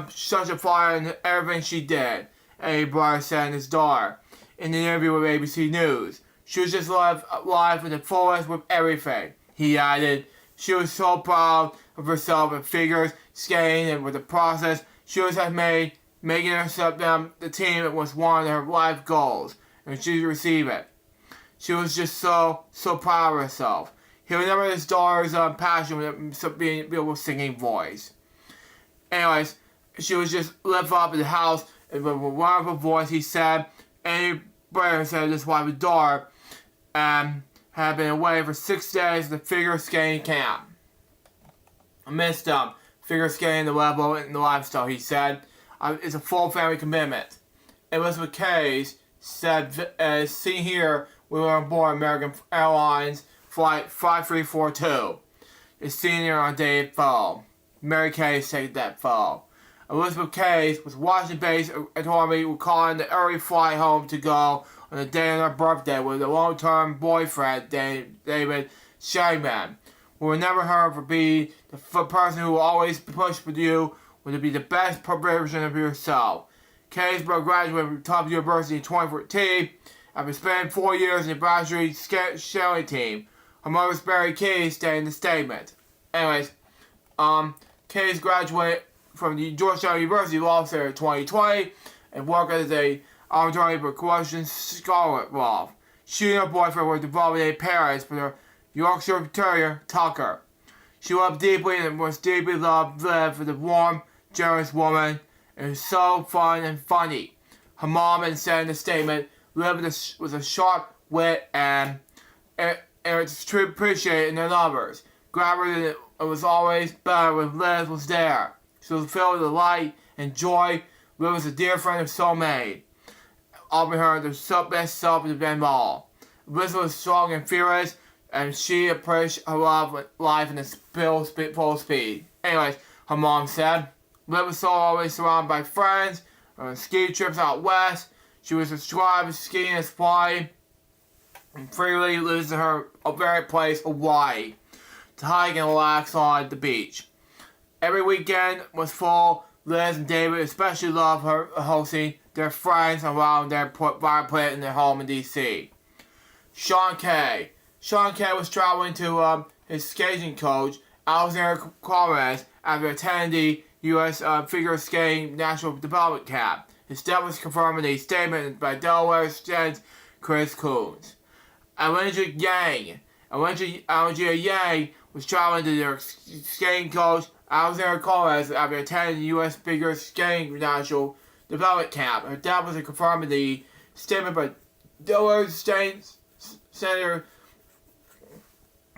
such a flyer in everything she did, Eddie Breyer said in his daughter in an interview with ABC News. She was just life in the fullest with everything, he added. She was so proud of herself and figures, skating, and with the process she was making herself the team. It was one of her life goals, and she received it. She was just so proud of herself. He remembered his daughter's passion with being able to singing voice. Anyways, she was just left up in the house with a wonderful voice, he said. Annie Breyer said this wife and daughter, had been away for 6 days at the figure skating camp. I missed figure skating, the level, and the lifestyle, he said. It's a full family commitment. Elizabeth Case said, as seen here, we were on board American Airlines Flight 5342. It's seen here on Dave Fall. Mary Case said that fall. Elizabeth Case was Washington-based and told me we're calling the early flight home to go on the day of her birthday with a long-term boyfriend, David Shayman. We will never heard for being the person who will always push for you, will be the best version of yourself. Case graduated from Top University in 2014 after spending 4 years in the Bachelor sailing team. Her mother, Barry Case, stated in the statement. Anyways, Case graduated from the Georgetown University Law Center in 2020 and worked as a attorney for corrections scholar law. She and her boyfriend were developing parents for their Yorkshire Terrier, Tucker. She loved deeply and was deeply lived for the warm, generous woman, and was so fun and funny. Her mom had said in the statement, lived with a sharp wit and it's to appreciate in their lovers. Grammar was always better when Liz was there. She was filled with light and joy. Liz was a dear friend of soulmate. Offering her the best self of them all. Liz was strong and fearless, and she appreciated her love with life in its full speed. Anyways, her mom said, Liz was so always surrounded by friends, on ski trips out west. She was described as skiing and flying, and freely losing her very place, Hawaii, to hike and relax on the beach. Every weekend was full. Liz and David especially loved her hosting their friends around their fireplace in their home in D.C. Sean Kay was traveling to his skating coach, Alexander Corrales, after attending the U.S. Figure Skating National Development Camp. His death was confirmed in a statement by Delaware State's Chris Coons. Alondra Yang was traveling to their skating coach, Alexander Corrales, after attending the U.S. Figure Skating National Development Camp. Her death was confirmed in the statement by Delaware State Senator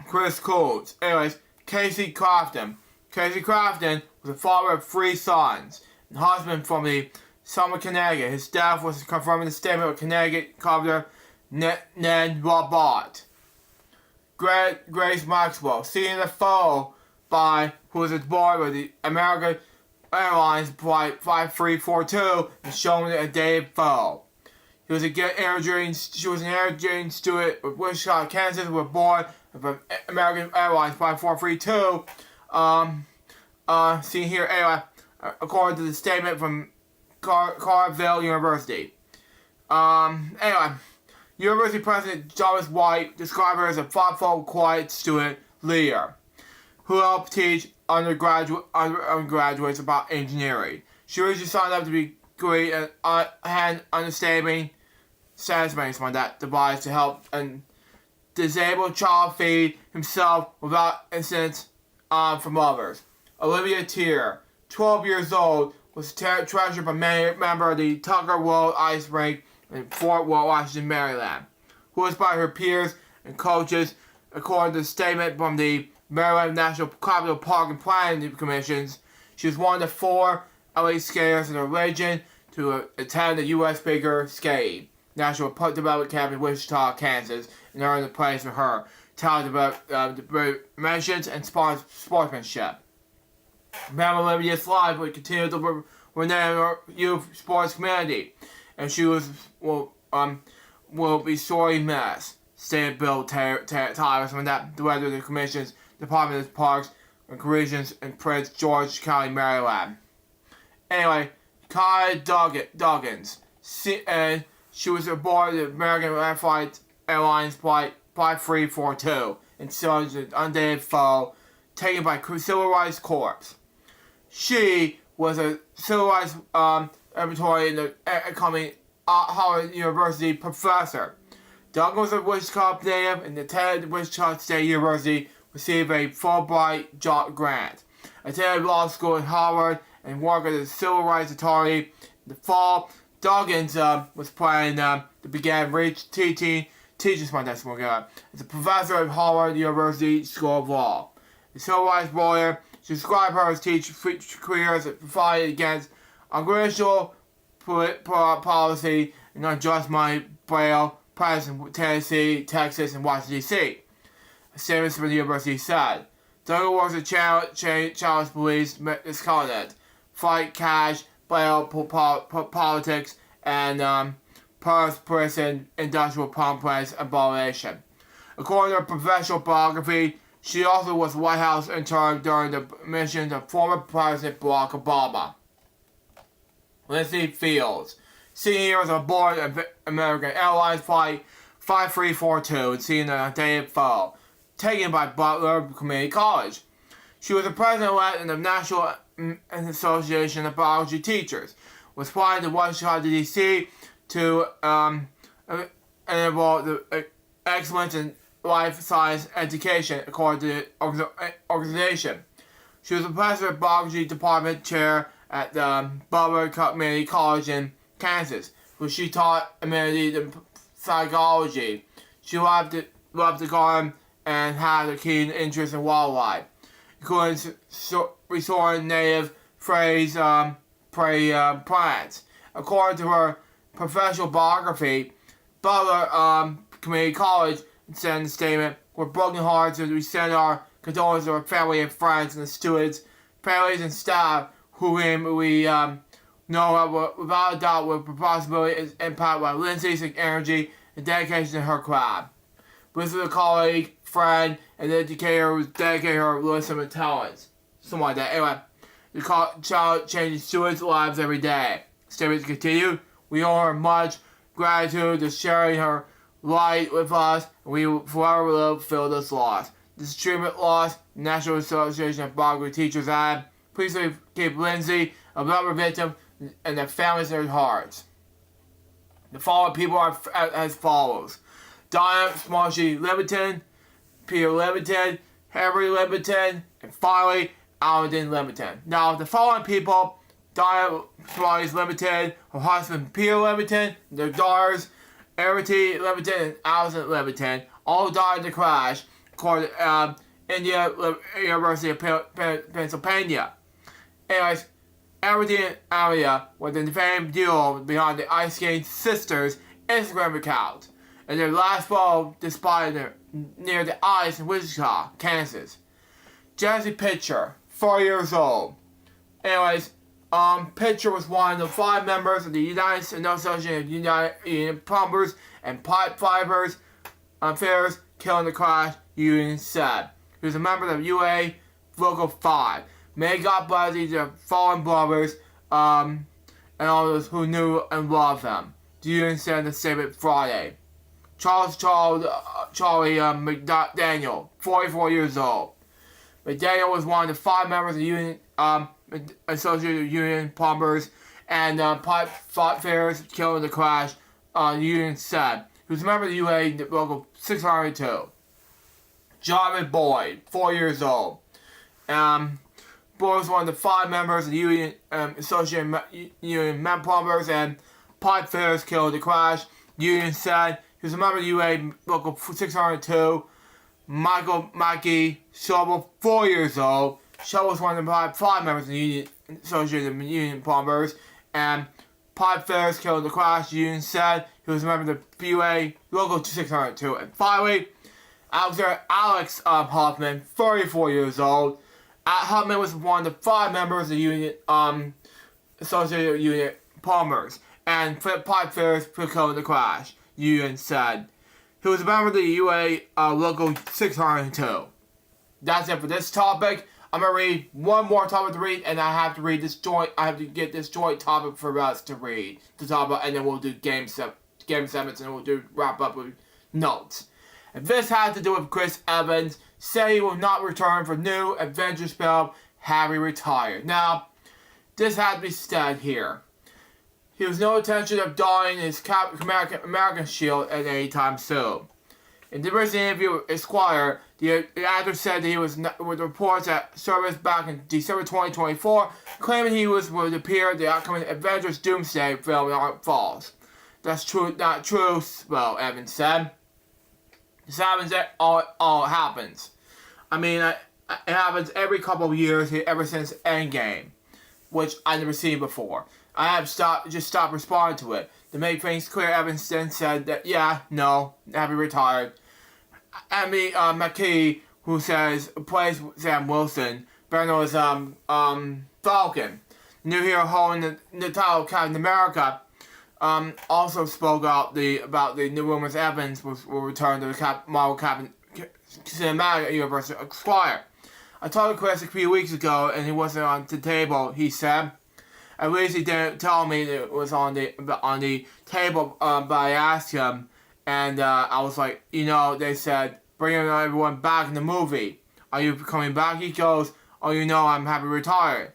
Chris Coons. Anyways, Casey Crofton. Casey Crofton was the father of 3 sons and husband from the Summer, Connecticut. His death was confirmed in the statement of Connecticut Governor Ned Robart. Grace Maxwell, seen in the photo by who was aboard with the American Airlines Flight 5342 and shown a day photo. She was an Air Jane Stewart with Wichita, Kansas, who were born from American Airlines Flight 432. Seen here, anyway, according to the statement from Carville University. Anyway, University President Thomas White described her as a thoughtful, quiet student leader who helped teach undergraduates about engineering. She originally signed up to be great and understanding science on that device to help a disabled child feed himself without incidents from others. Olivia Tier, 12 years old, was treasured by many member of the Tucker World Ice Rink in Fort Worth, Washington, Maryland, who was by her peers and coaches, according to the statement from the Maryland National Capital Park and Planning Commissions. She was one of the 4 LA skaters in the region to attend the U.S. Figure Skating National Development Camp in Wichita, Kansas, and earned a place for her talent mentions and sportsmanship. Mama Olivia's life would continue to rename her youth sports community, and she will be sorely missed, stated Bill Tyrus from that director of the Commission's Department of Parks and Recreations in Prince George County, Maryland. Anyway, Kai Duggins, she was aboard the American Airlines Flight 5342 and was an undated photo taken by Civil Rights Corps. She was a civil rights laboratory in the coming Howard University professor. Doug was a Wichita native and attended Wichita State University, received a Fulbright grant. Attended law school at Howard and worked as a civil rights attorney. In the fall, Duggins was planning to begin teaching teaches my next one guy. Is a professor at Harvard University School of Law. A civil rights lawyer. She described her as teacher careers that provided against ungracial policy and unjust money bail practiced in Tennessee, Texas, and Washington, D.C. A statement from the university said, Douglas works to challenge police misconduct, fight cash, bail politics, and prison industrial complex abomination. According to her professional biography, she also was White House intern during the mission of former President Barack Obama. Lindsay Fields. Senior was aboard American Airlines Flight 5342 and seen an undated photo, taken by Butler Community College. She was the president-elect in the National Association of Biology Teachers, was applied to Washington, D.C. to enable the excellence in life science education, according to the organization. She was the president of the biology department chair at the Butler Community College in Kansas, where she taught immunity and psychology. She loved the garden and had a keen interest in wildlife, including restoring native plants. According to her professional biography, Butler Community College said in a statement, "We're broken hearts as we send our condolences to our family and friends and the students, families and staff whom we know without a doubt will possibility is impacted by Lindsay's energy and dedication to her craft. This is a colleague, friend, and educator who's dedicated her wisdom and talents." Something like that. Anyway, the child changes students' lives every day. Statements continue. We owe her much gratitude for sharing her light with us, and we will forever will fill this loss. This treatment loss, National Association of Biology Teachers add, please keep Lindsay, a rubber victim, and their families in their hearts. The following people are as follows: Diana Smarty Limited, Peter Limited, Henry Limited, and finally, Alden Limited. Now, the following people: Diana Smarty Limited, her husband Peter Limited, their daughters Arity Limited and Alison Limited, all died in the crash, according to University of Pennsylvania. Anyways, Arity and Aria were the defending duo behind the Ice Skating Sisters Instagram account, and their last photo displayed near the ice in Wichita, Kansas. Jesse Pitcher, 4 years old. Anyways, Pitcher was one of the 5 members of the United Association of Union Plumbers and Pipe Fibers Affairs killed in the crash, union said. He was a member of UA Local 5. May God bless these fallen brothers and all those who knew and loved them, the union said in a statement Friday. Charlie McDaniel, 44 years old. McDaniel was one of the 5 members of the Union Associated Union Plumbers and Pipe Fitters killed in the crash, the union said. He was a member of the UA Local 602. Jarvis Boyd, 4 years old. Boyd was one of the 5 members of the Union Associated Union Plumbers and Pipe Fitters killed in the crash, the union said. He was a member of the UA Local 602. Michael Mackey Shovel, 4 years old. Shovel was one of the 5 members of the Union Associated Union Plumbers and Pipe Fitters killed in the crash, the union said. He was a member of the UA Local 602. And finally, Alex Huffman, 34 years old. Huffman was one of the 5 members of the Union Associated Union Plumbers and Pipe Fitters killed in the crash, the union said. He was a member of the UA Local 602. That's it for this topic. I'm going to read one more topic to read, and I have to read this joint. I have to get this joint topic for us to read. To talk about, and then we'll do game segments, and we'll wrap up with notes. And this has to do with Chris Evans. Say he will not return for new Avengers film, having retired. Now, this has to be said here. He was no intention of donning his American shield at any time soon. In the recent interview with Esquire, the actor said that he was with reports at service back in December 2024, claiming he would appear in the upcoming Avengers Doomsday film in Falls. That's true, not true, well, Evans said. This happens, all happens. I mean, it happens every couple of years ever since Endgame, which I never seen before. I have stopped responding to it. To make things clear, Evans then said that, yeah, no, happy retired. Emmy McKee, who plays Sam Wilson, better known as Falcon, new hero holding the title of Captain America, also spoke out about the new rumors Evans will return to the Marvel Captain Cinematic Universe Esquire. I talked to Chris a few weeks ago, and he wasn't on the table. He said, at least he didn't tell me that it was on the table. But I asked him, and I was like, they said bring everyone back in the movie. Are you coming back? He goes, oh, I'm happy retired.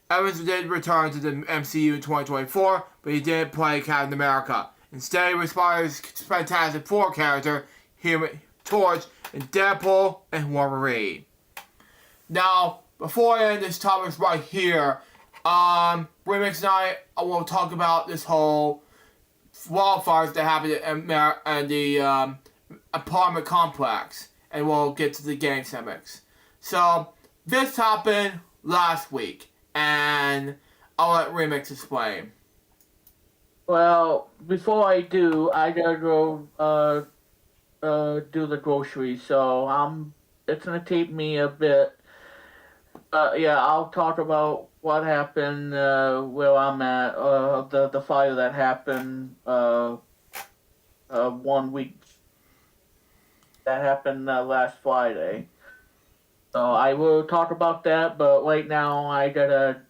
Evans did return to the MCU in 2024, but he didn't play Captain America. Instead, he responded as Fantastic Four character, Human Torch, in Deadpool and Wolverine. Now, before I end this topic right here, Remix and I will talk about this whole wildfires that happened at the apartment complex, and we'll get to the gang gimmicks. So, this happened last week, and I'll let Remix explain. Well, before I do, I gotta go do the groceries, so it's gonna take me a bit. Yeah, I'll talk about what happened where I'm at. The fire that happened 1 week. That happened last Friday. So I will talk about that, but right now I gotta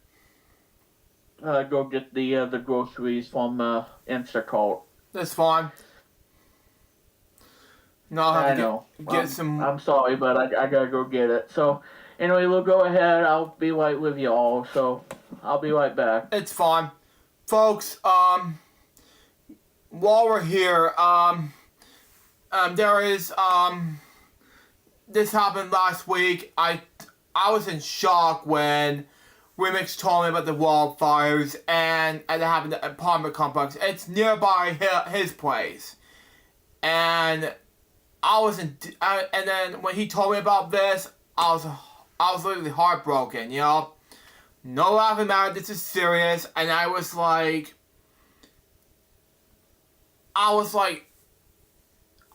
go get the groceries from Instacart. That's fine. No, I'll have to get some. I'm sorry, but I gotta go get it. So anyway, we'll go ahead. I'll be right with you all. So I'll be right back. It's fine, folks. While we're here, there is this happened last week. I was in shock when Remix told me about the wildfires and it happened at the apartment complex. It's nearby his place, and and then when he told me about this, I was literally heartbroken. No laughing matter. This is serious, and I was like,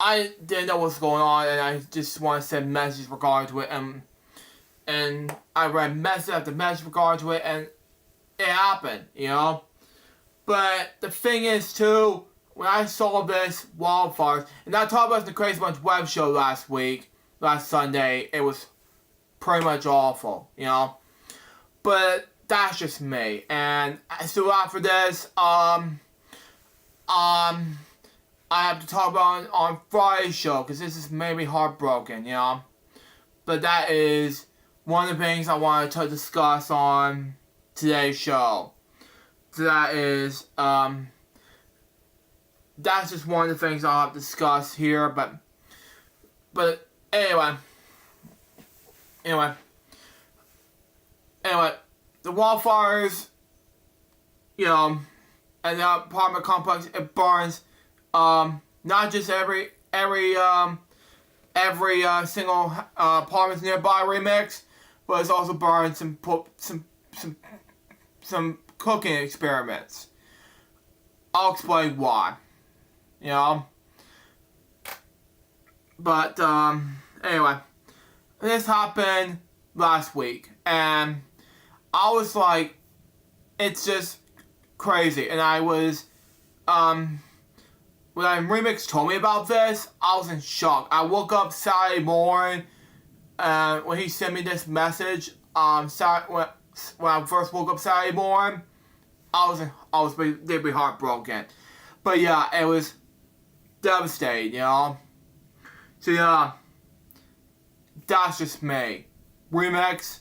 I didn't know what's going on, and I just want to send messages regarding to it, and I read message after message regarding to it, and it happened, But the thing is, too, when I saw this wildfires, and I talked about the Crazy Bunch web show last Sunday, it was pretty much awful, But that's just me, and so after this, I have to talk about it on Friday's show, because this has made me heartbroken, But that is one of the things I wanted to discuss on today's show. So that is, that's just one of the things I'll have to discuss here, but anyway, the wildfires, and the apartment complex, it burns, not just every single apartment nearby Remix, but it's also burned some cooking experiments. I'll explain why. But anyway, this happened last week, and I was like, it's just crazy, and I was when Remix told me about this, I was in shock. I woke up Saturday morning, when he sent me this message, when I first woke up Saturday morning, I was deeply heartbroken. But yeah, it was devastating, So yeah, that's just me. Remix.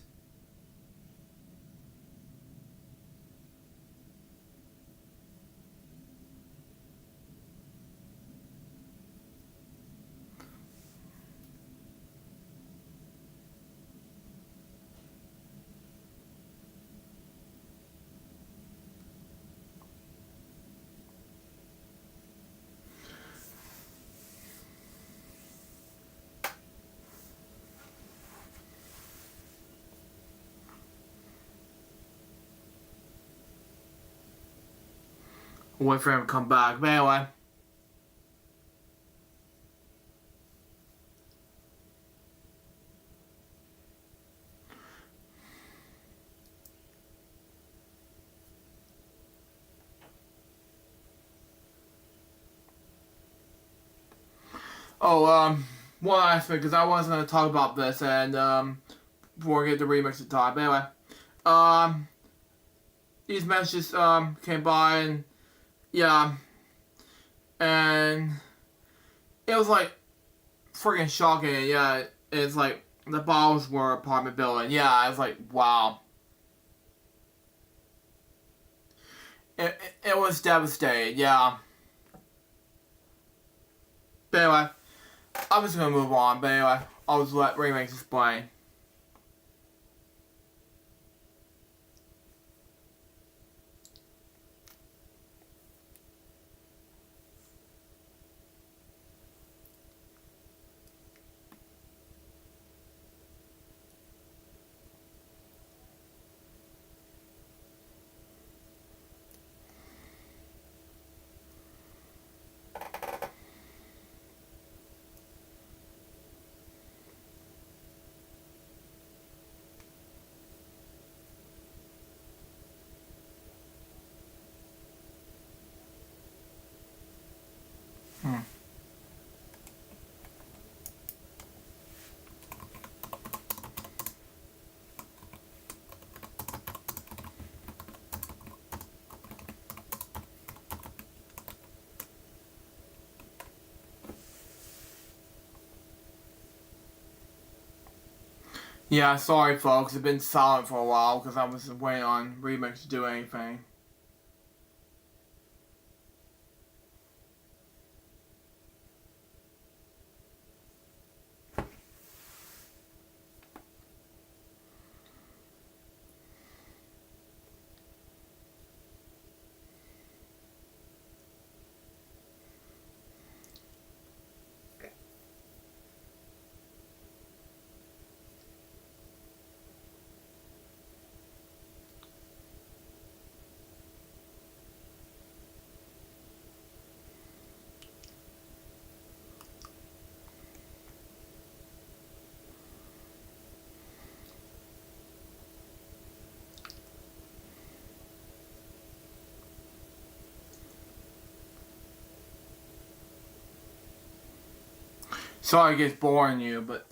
Wait for him to come back. But anyway. Oh, one last thing, because I wasn't going to talk about this, and, before we get the remix to talk. But anyway, these messages, came by, and, yeah, and it was, like, freaking shocking. Yeah, it's, like, the bottles were apartment building. Yeah, I was like, wow. It was devastating, yeah. But anyway, I'm just gonna move on. But anyway, I'll just let Remix explain. Yeah, sorry folks, I've been silent for a while because I was waiting on Remix to do anything. Sorry it gets boring you, but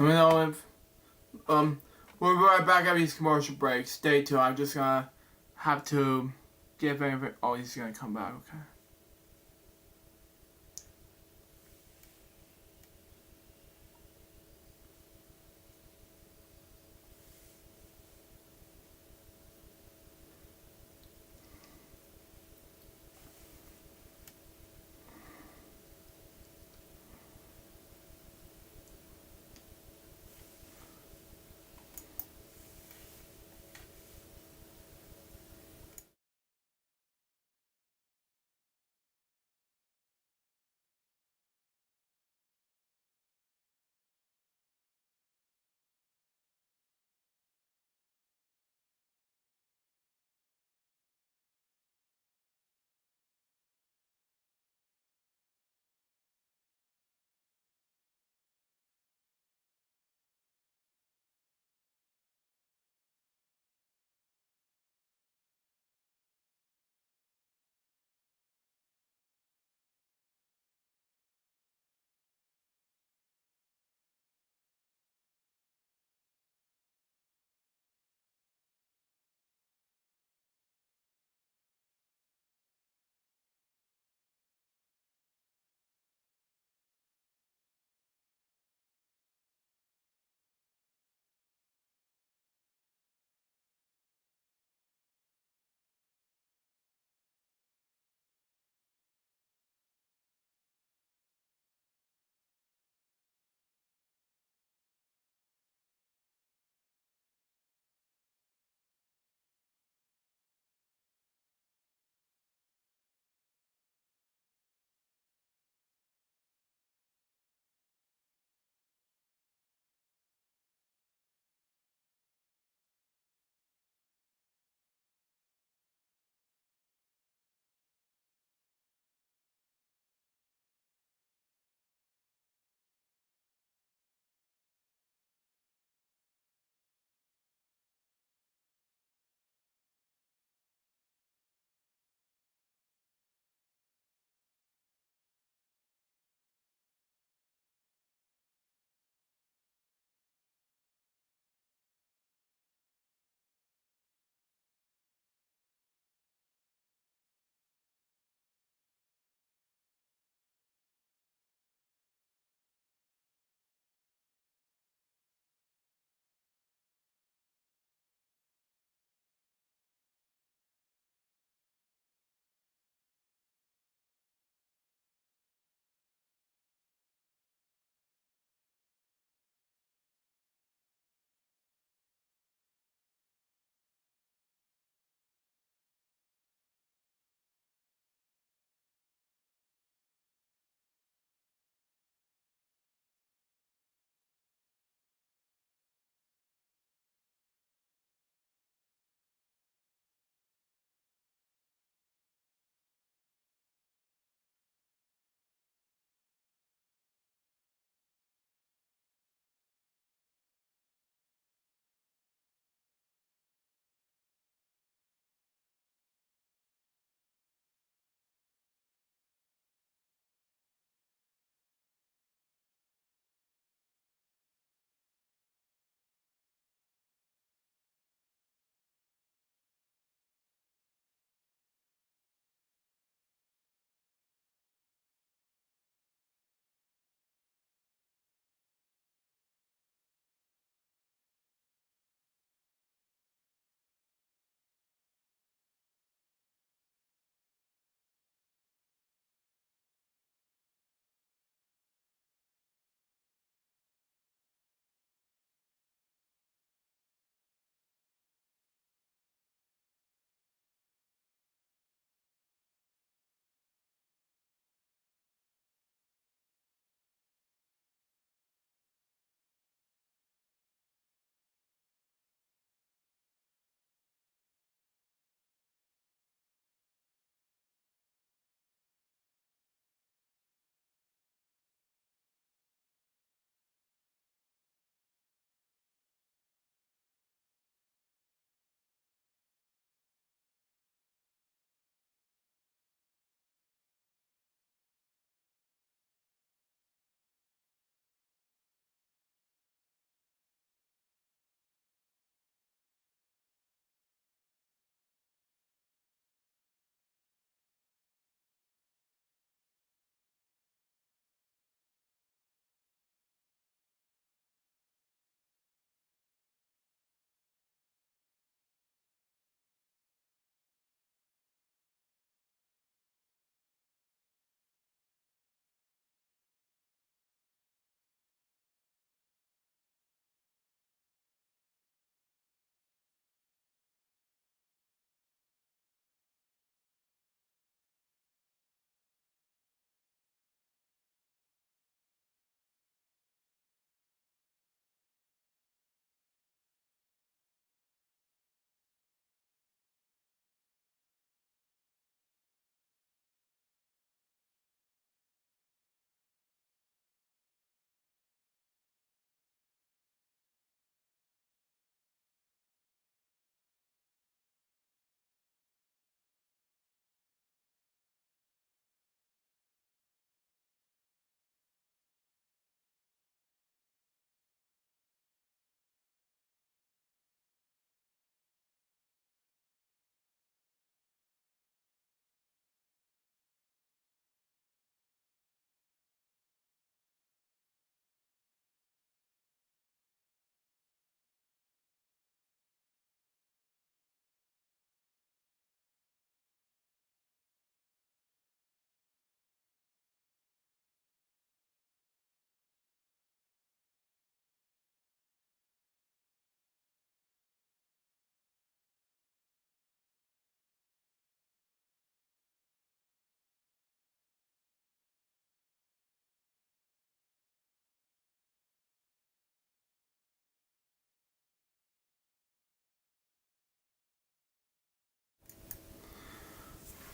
let me know if we'll be right back after these commercial breaks. Stay tuned. I'm just gonna have to give anything. Oh, he's gonna come back. Okay.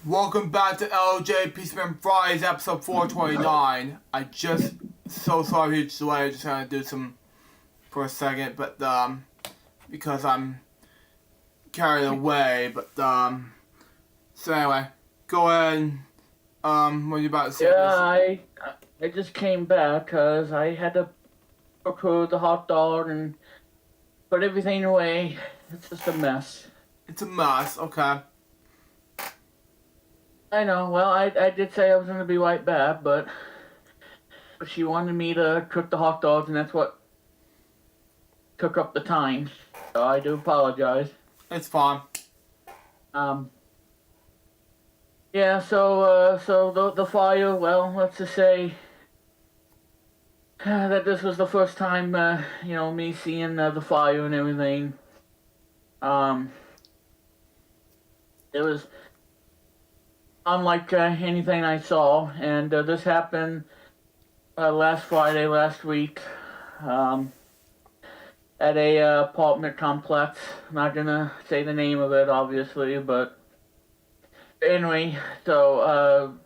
Welcome back to LJPCBM Fridays, episode 429. I just, so sorry for the delay, just gonna do some for a second, but, because I'm carried away, but, so anyway, go ahead and, what are you about to say? Yeah, I just came back because I had to prepare the hot dog and put everything away. It's just a mess. It's a mess, okay. I know. Well, I did say I was going to be right back, but she wanted me to cook the hot dogs, and that's what took up the time. So I do apologize. It's fine. Yeah, so the fire, well, let's just say that this was the first time, me seeing the fire and everything. It was unlike anything I saw, and this happened last Friday, last week, at a apartment complex. I'm not gonna say the name of it, obviously, but anyway, so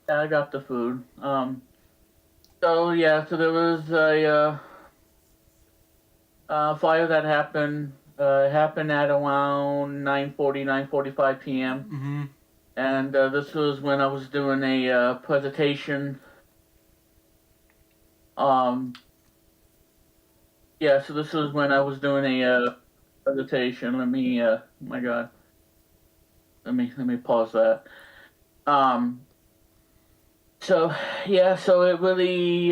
I got the food. So there was a fire that happened. Happened at around 9:45 p.m. Mm-hmm. And this was when I was doing a presentation. So this was when I was doing a presentation. Let me, my God. Let me pause that. So it really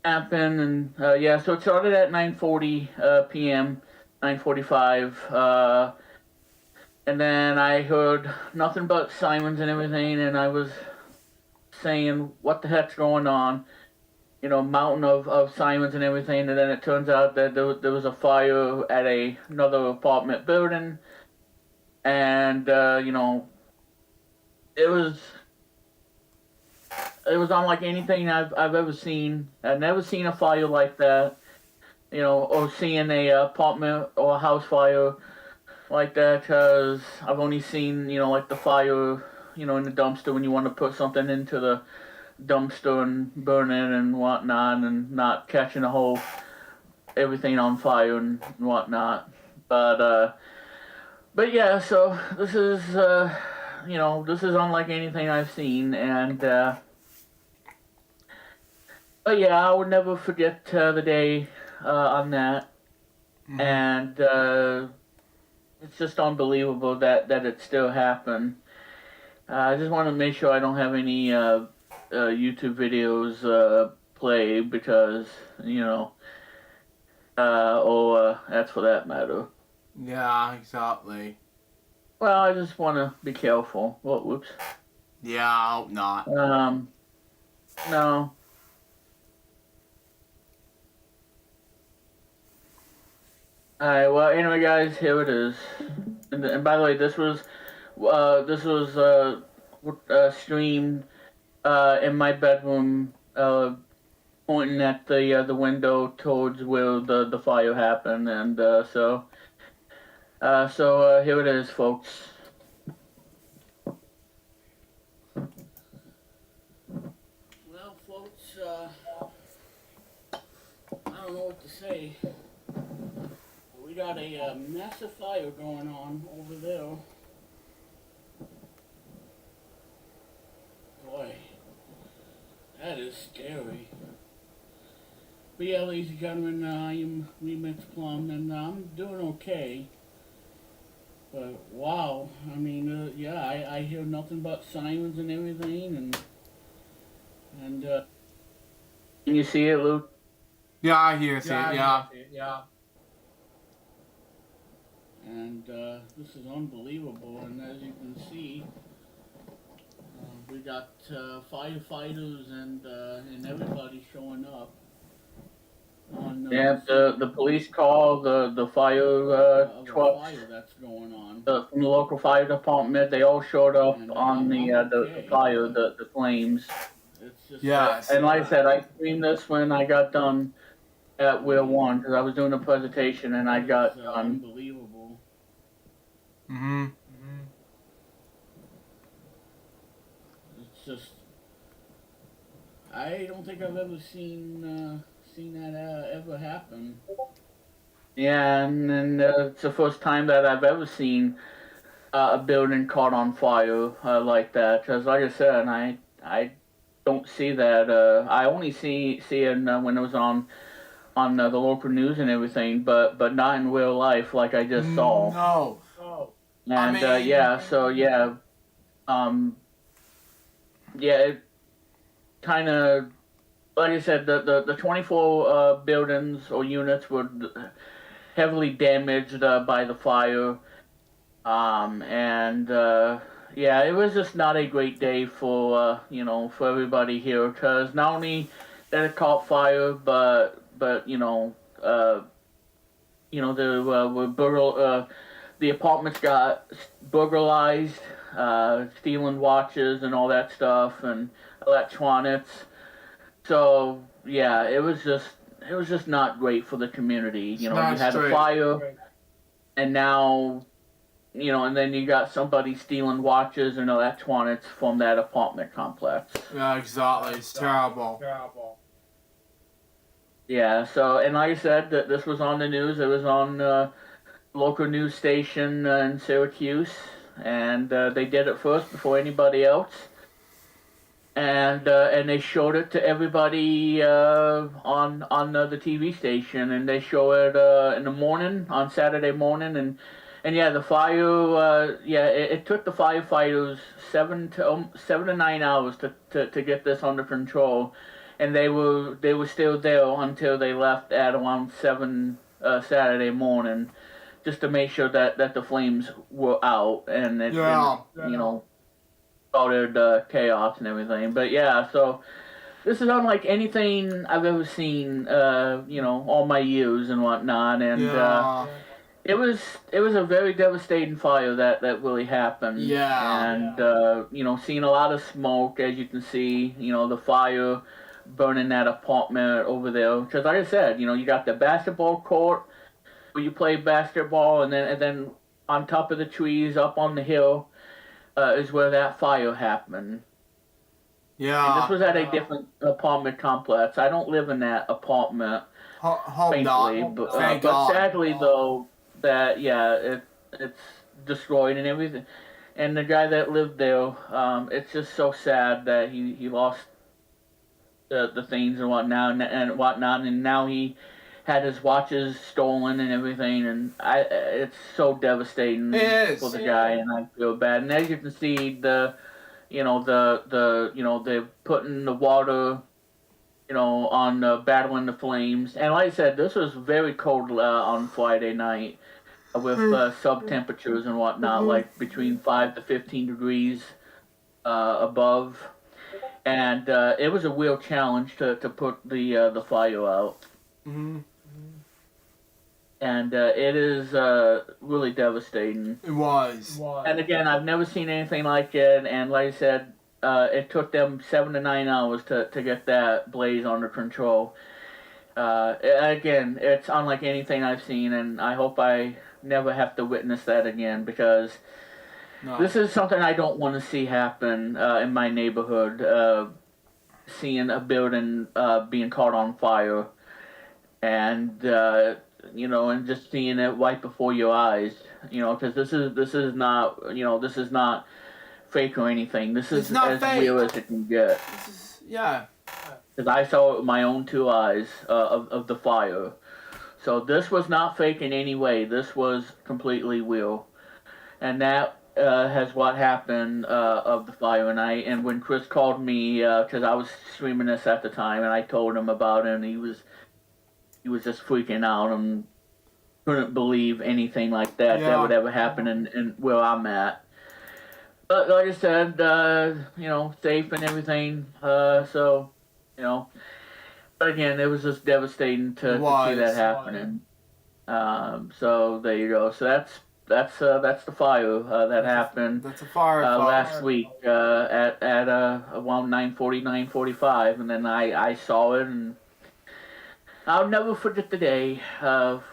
happened, and so it started at 9:40 p.m., 9:45, and then I heard nothing but sirens and everything, and I was saying, what the heck's going on? Mountain of sirens and everything, and then it turns out that there was a fire at another apartment building, and it was unlike anything I've ever seen. I've never seen a fire like that, or seeing a apartment or a house fire like that, because I've only seen, like the fire, in the dumpster when you want to put something into the dumpster and burn it and whatnot, and not catching everything on fire and whatnot. But yeah, so this is, this is unlike anything I've seen, and, but yeah, I would never forget the day on that, Mm-hmm. and it's just unbelievable that it still happened. I just want to make sure I don't have any YouTube videos play because, or that's for that matter. Yeah, exactly. Well, I just want to be careful. Well, whoops. Yeah, I hope not. No. Alright, well, anyway, guys, here it is. And by the way, this was streamed in my bedroom, pointing at the window towards where the fire happened, and so here it is, folks. Well, folks, I don't know what to say. We got a massive fire going on over there. Boy, that is scary. But yeah, ladies and gentlemen, I am Remix Plum, and I'm doing okay. But wow, I mean, I hear nothing but sirens and everything, and can you see it, Luke? Yeah, I hear it, yeah. And this is unbelievable, and as you can see, we got firefighters and everybody showing up. The police call, the fire trucks, fire that's going on. From the local fire department, they all showed up on the fire, the flames. It's just yes. And like I said, I streamed this when I got done at Wheel 1, because I was doing a presentation and I got done. Unbelievable. Mm-hmm. just I don't think I've ever seen that ever happen. Yeah, and it's the first time that I've ever seen a building caught on fire like that. Because, like I said, I don't see that. I only see it when it was on the local news and everything, but not in real life like I just saw. No. And I mean, yeah, so yeah, um, yeah, it kind of like I said, the 24 buildings or units were heavily damaged by the fire. And yeah, it was just not a great day for for everybody here because not only that it caught fire, but there were the apartments got burglarized, stealing watches and all that stuff and electronics. So yeah, it was just not great for the community. it's You not had a straight. fire, and now and then you got somebody stealing watches and electronics from that apartment complex. Yeah, exactly. It's terrible. Yeah, so, and like I said, that this was on the news. It was on local news station in Syracuse, and they did it first before anybody else. And they showed it to everybody on the TV station, and they show it in the morning on Saturday morning, and yeah, the fire. It took the firefighters 7 to 9 hours to get this under control, and they were still there until they left at around 7 Saturday morning, just to make sure that the flames were out and it Yeah. didn't started chaos and everything. But yeah, so this is unlike anything I've ever seen. All my years and whatnot, and Yeah. it was a very devastating fire that really happened. Yeah. And seeing a lot of smoke, as you can see, the fire burning that apartment over there. Because like I said, you got the basketball court where you play basketball, and then on top of the trees up on the hill is where that fire happened. Yeah. And this was at a different apartment complex. I don't live in that apartment, Hope thankfully, not. but, Thank but God. sadly though, that it's destroyed and everything. And the guy that lived there, it's just so sad that he lost the things and whatnot, and now he had his watches stolen and everything, and it's so devastating It is. for the guy, and I feel bad. And as you can see, they're putting the water, on battling the flames. And like I said, this was very cold on Friday night with sub temperatures and whatnot, like between 5 to 15 degrees above. And it was a real challenge to put the fire out. Mm-hmm. And it is really devastating. It was. And again, I've never seen anything like it. And like I said, it took them 7 to 9 hours to get that blaze under control. Again, it's unlike anything I've seen, and I hope I never have to witness that again, because this is something I don't want to see happen in my neighborhood. Seeing a building being caught on fire, and and just seeing it right before your eyes, because this is not fake or anything. This is as fake. real as it can get. Yeah. Because I saw it with my own two eyes of the fire. So this was not fake in any way. This was completely real. And that has what happened of the fire. And when Chris called me, because I was streaming this at the time, and I told him about it, and he was just freaking out and couldn't believe anything like that would ever happen in where I'm at. But like I said, safe and everything. But again, it was just devastating to see that happening. So there you go. So that's the fire that happened. That's a fire. Last week at around 9:40, 9:45, and then I saw it, and I'll never forget the day of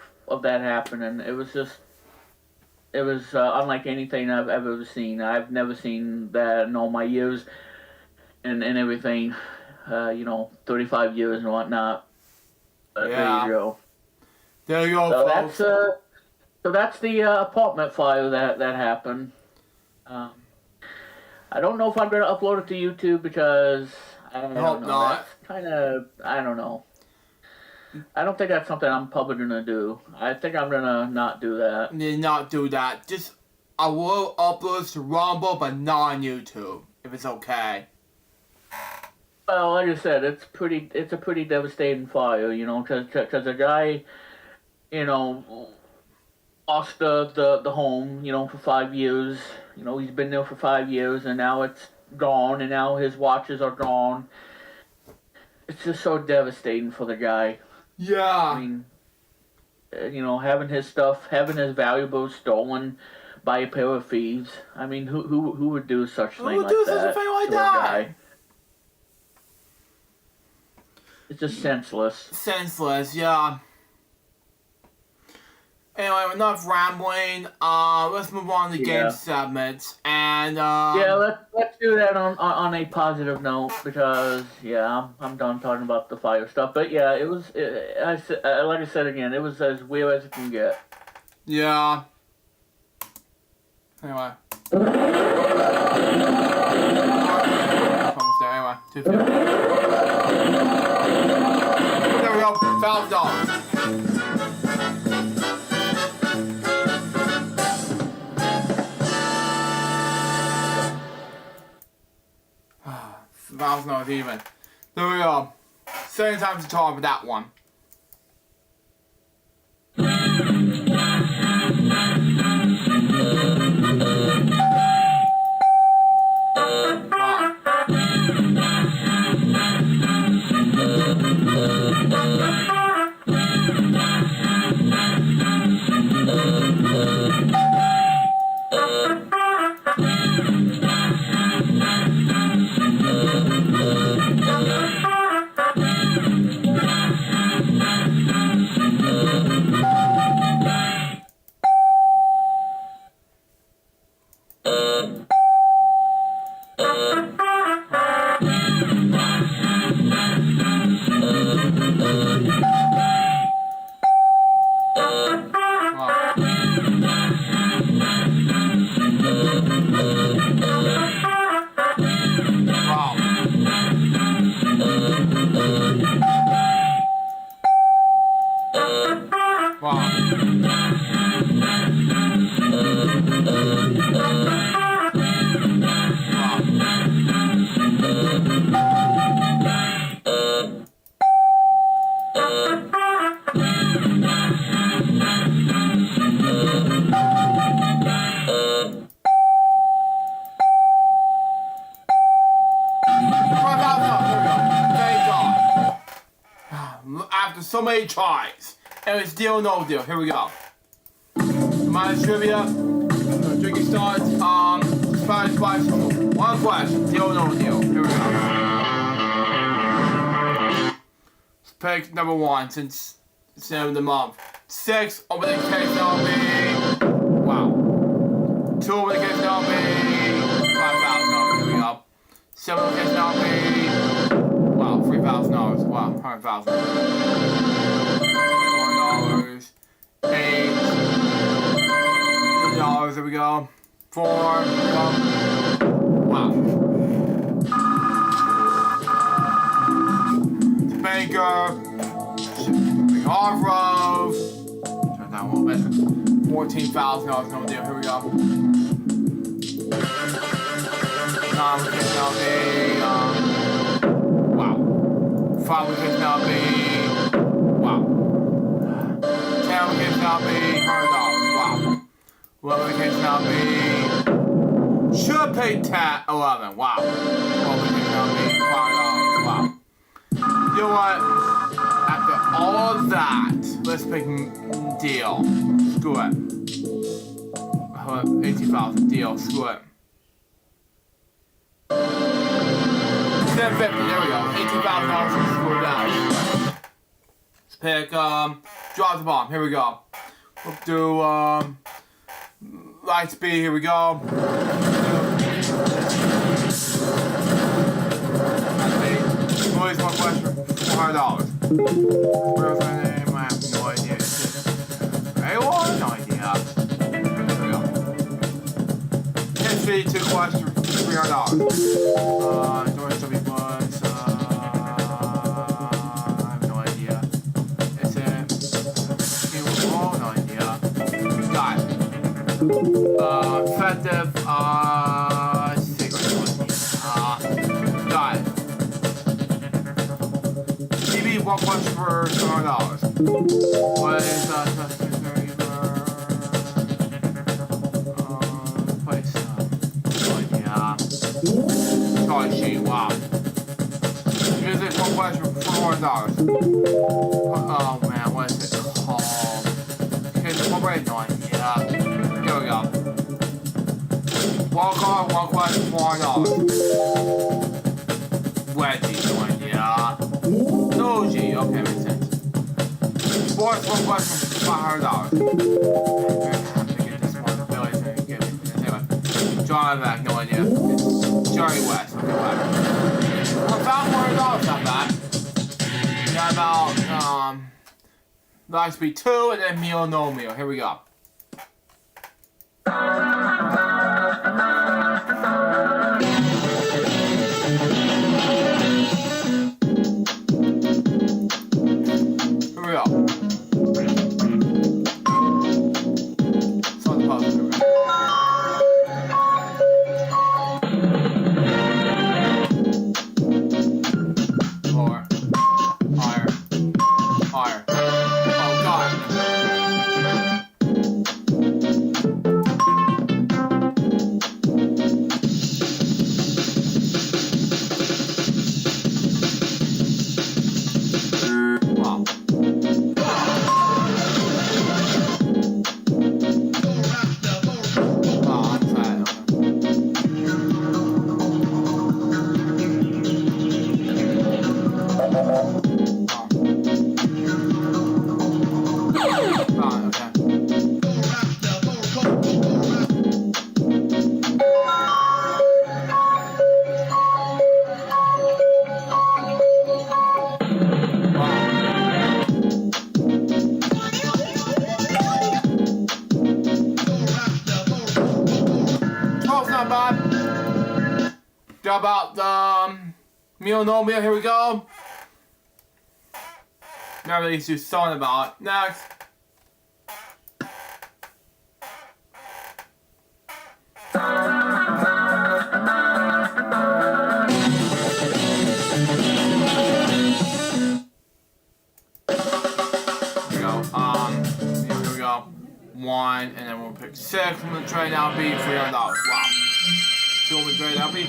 that happening. It was unlike anything I've ever seen. I've never seen that in all my years. and everything. 35 years and whatnot. But Yeah. there you go. There you go, So folks. that's the apartment fire that happened. I don't know if I'm gonna upload it to YouTube because I don't Hope know. not. That's kind of, I don't know. I don't think that's something I'm probably gonna do. I think I'm gonna not do that. Did not do that. Just I will upload to Rumble, but not on YouTube, if it's okay. Well, like I said, it's a pretty devastating fire, because the guy, lost the home, for 5 years. He's been there for 5 years, and now it's gone, and now his watches are gone. It's just so devastating for the guy. Yeah. I mean, having his stuff, having his valuables stolen by a pair of thieves. I mean, who would do such a thing like that? Who would do such a thing like to a that? guy? It's just senseless. Senseless, yeah. Anyway, enough rambling. Let's move on to game segments. And let's do that on a positive note because I'm done talking about the fire stuff. But yeah, it was like I said again, it was as weird as it can get. Yeah. Anyway. Almost there. Anyway, $250. There we go. $1,000. $1,000 even. There we go. Second time to talk about that one. After so many tries, and it's deal or no deal. Here we go. Minus trivia. Drinking starts. Spanish spice. One question. Deal or no deal. Here we go. Let's pick number one since it's the end of the month. 6 over the case that'll be. Wow. 2 over the case that'll be. $5,000. Here we go. 7 over the case that'll be. Wow, $3,000. Wow, $100,000. $8. $8. There we go. 4. There we go. Wow. Banker. Off-road. Turn down a little bit. $14,000. No deal. Here we go. Wow. 5 wickets now be. Wow. 10 wickets now be. $100. Wow. 11 wickets now be. Should have paid 11. Wow. 12 wickets now be. $5. Wow. You know what? After all of that, let's pick deal. Screw it. 18,000 deal. Screw it. 750, there we go. $18,000 screwed out. Let's pick, drop the bomb. Here we go. We'll do, light speed. Here we go. $400. Where's my name? I have no idea. Anyone? No idea. There we go. History, 2 questions, $300. George W. Bush, I have no idea. Is it? No idea. Got it. Effective, got it. TV, 1 question for $200. What is, place, no idea. Charlie Sheen, wow. Music, 1 question for $400. Oh man, what is it called? Okay, no idea. Here we go. Walk on, 1 question, $400. Wedgie, no idea. Doji, okay, makes sense. Sports, 1 question, $500. I have to get this one. Billy's gonna get me. Anyway, John Mac, no idea. It's Jerry West, okay, whatever. About $400, not bad. Got about, Lightspeed 2 and then Meal No Meal. Here we go. Here we go. So the puzzle, here we go. Lower. Higher. Higher. Oh god. Wow. Oh, I'm sad. Not bad. Got about Meal No Meal. Here we go. Not really too song about. Next. Here we go. Here we go. 1, and then we'll pick 6 from the trade. Now be $300. Wow. 2 from the trade. Now be.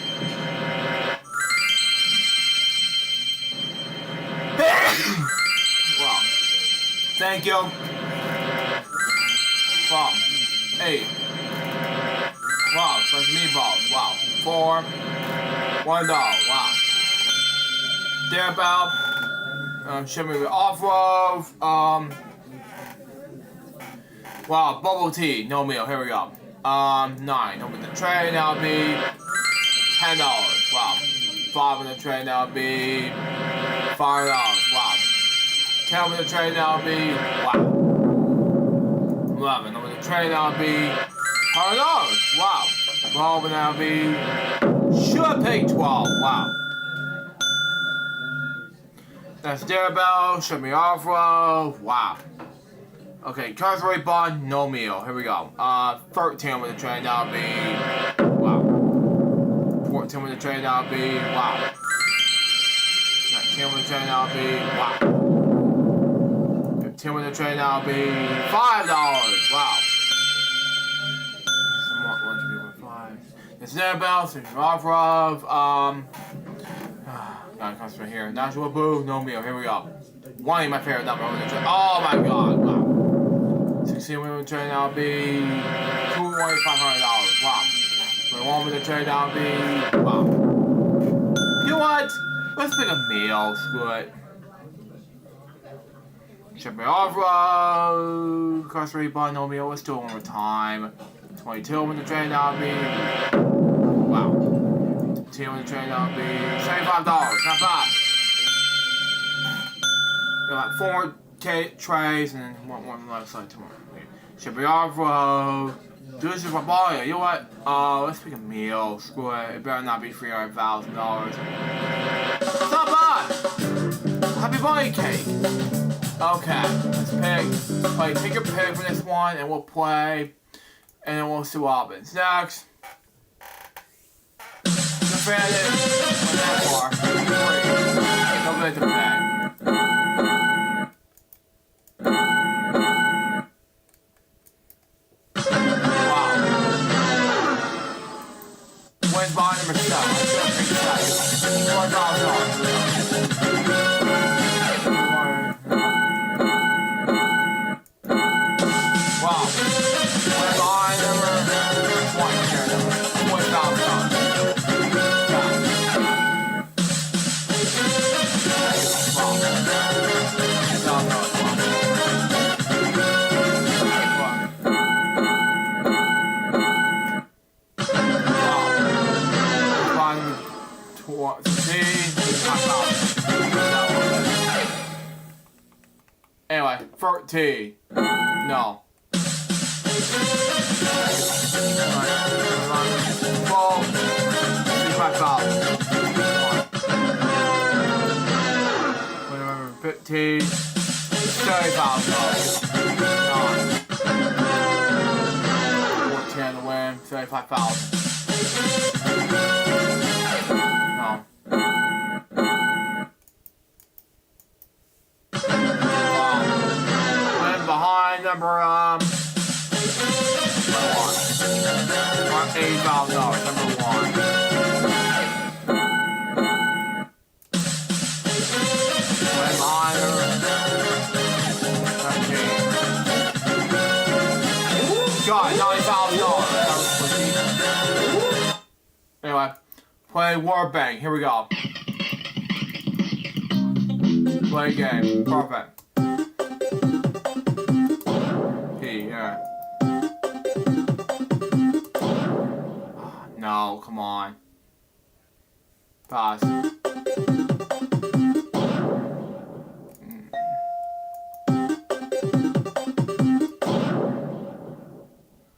Wow. Thank you. Wow. 8. Wow. Special meatballs. Wow. 4. $1. Wow. Thereabout. Ship me with off-road. Wow, bubble tea, no meal, here we go. 9, over the tray, now it'll be $10. Wow. 5 on the tray, now it'll be $5. Wow. 10 over the tray, now it'll be, wow. 11 over the tray, now it'll be $100. Wow. 12 and now it'll be, should pay 12. Wow. That's Darabelle, should be off-road. Wow. Okay, Incarcerate Bond, no meal. Here we go. 13 with the train, that'll be. Wow. 14 with the train, that'll be. Wow. 19 with the train, that'll be. Wow. 15 with the train, that'll be. $5. Wow. Some more, 1, 2, 3, 4, 5. It's Darabelle, so off-road. Got a customer here. National Boo, no meal. Here we go. 1 of my favorite number on the train. Oh my god. Wow. 16 with the train, that'll be $500. Wow. 21 with the train, that'll be. Wow. You know what? Let's pick a meal. Screw it. Shipping off-road. Incarcerate by no meal. Let's do it one more time. 22 with the train, that'll be. Wow. 2 with the train, that'll be $75. Not bad. got 4 trays and then one left side tomorrow. Should be off road. Do this is my body. You know what? Let's pick a meal. Screw it. It better not be $300,000. It's not bad. Happy birthday cake. Okay, let's pick. Take your pick for this one, and we'll play, and then we'll see what happens. Next. Defend it. Went that far. Go good to bed. Wins by number 7. Wow. Wins by number 20 here. Anyway, 13. No. 12. 15. 30,000. 14 to win. 35,000. No. Behind number $80,000. Number 1. Went behind number 13. God, $90,000. Anyway, play War Bank. Here we go. Play game. Perfect. Yeah. No, come on. Pass.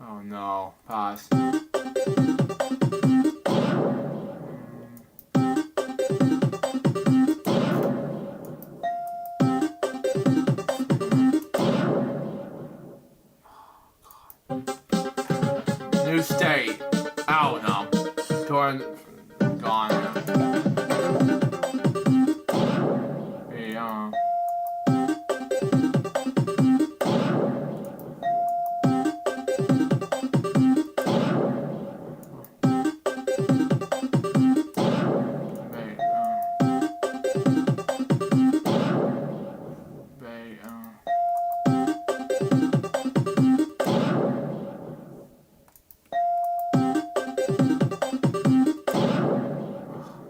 Oh no, pass. New state. Oh no. Torn. Gone. Yeah.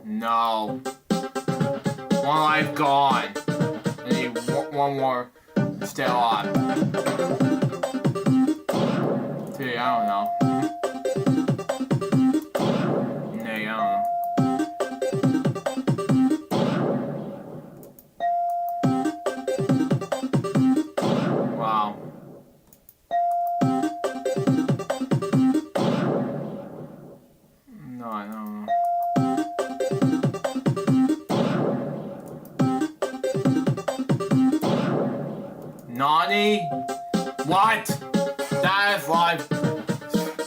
No. One life gone. I need one more to stay alive. See, I don't know. Nay, I don't know. Wow. No, I don't know. Nani? What? That is live.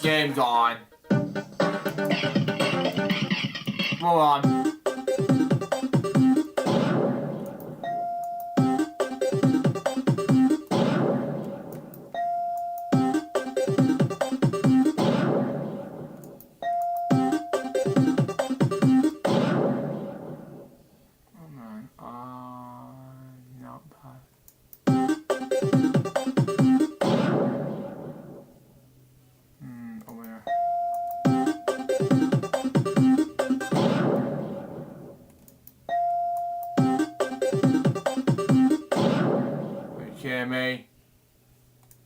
Game's on. Hold on. No, pass. Over there. Are you kidding me?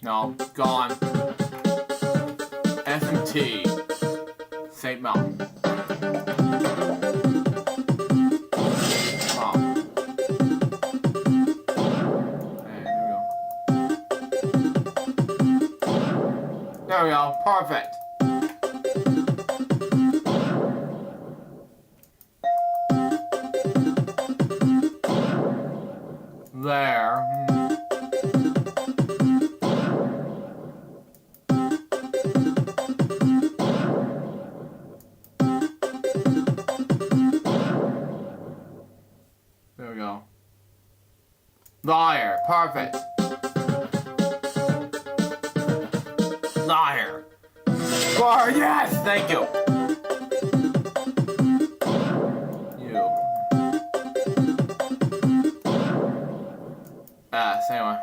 No, gone. S&T. St. Mountain. Wow. go. Perfect. There. There we go. Liar. Perfect. Liar. Bar. Yes. Thank you. You. Anyway.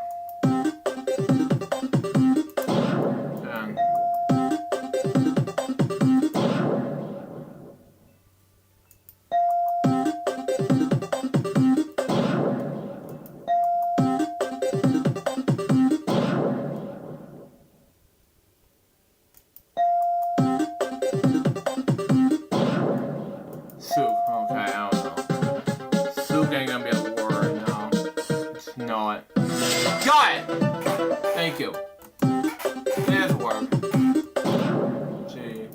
Then. Souk. Okay, I don't know. Souk ain't gonna be a word, no. Just know it. Got it! Thank you. It is a word. Gee.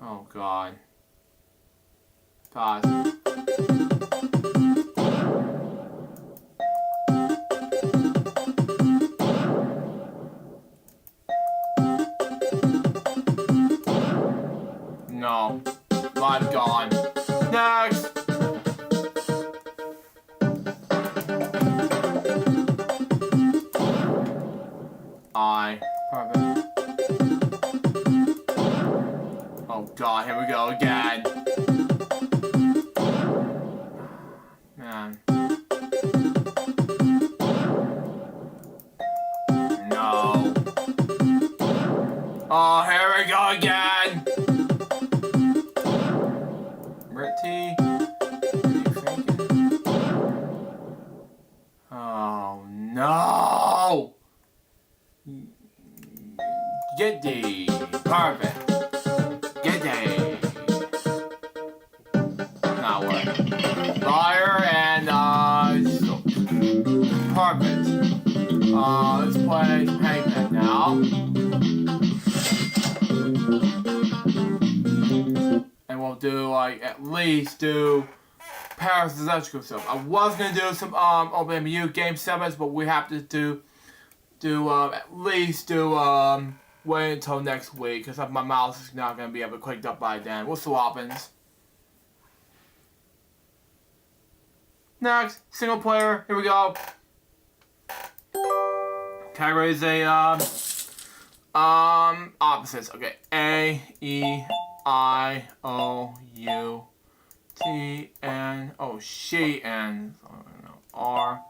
Oh, God. Pause. No. I'm gone. Next! Perfect. Oh God, here we go again. Man. No. Oh, here we go again. Ritty. Oh no. Get thee. Perfect. Get thee. Now what? Liar and so. Perfect. Let's play Hangman now. And we'll do like at least do parasocial stuff. I was gonna do some OpenMU game 7s, but we have to do at least wait until next week because my mouse is not gonna be able to click up by then. We'll see what happens. Next, single player. Here we go. Category is a opposites. Okay, A E I O U T N. Oh, she and R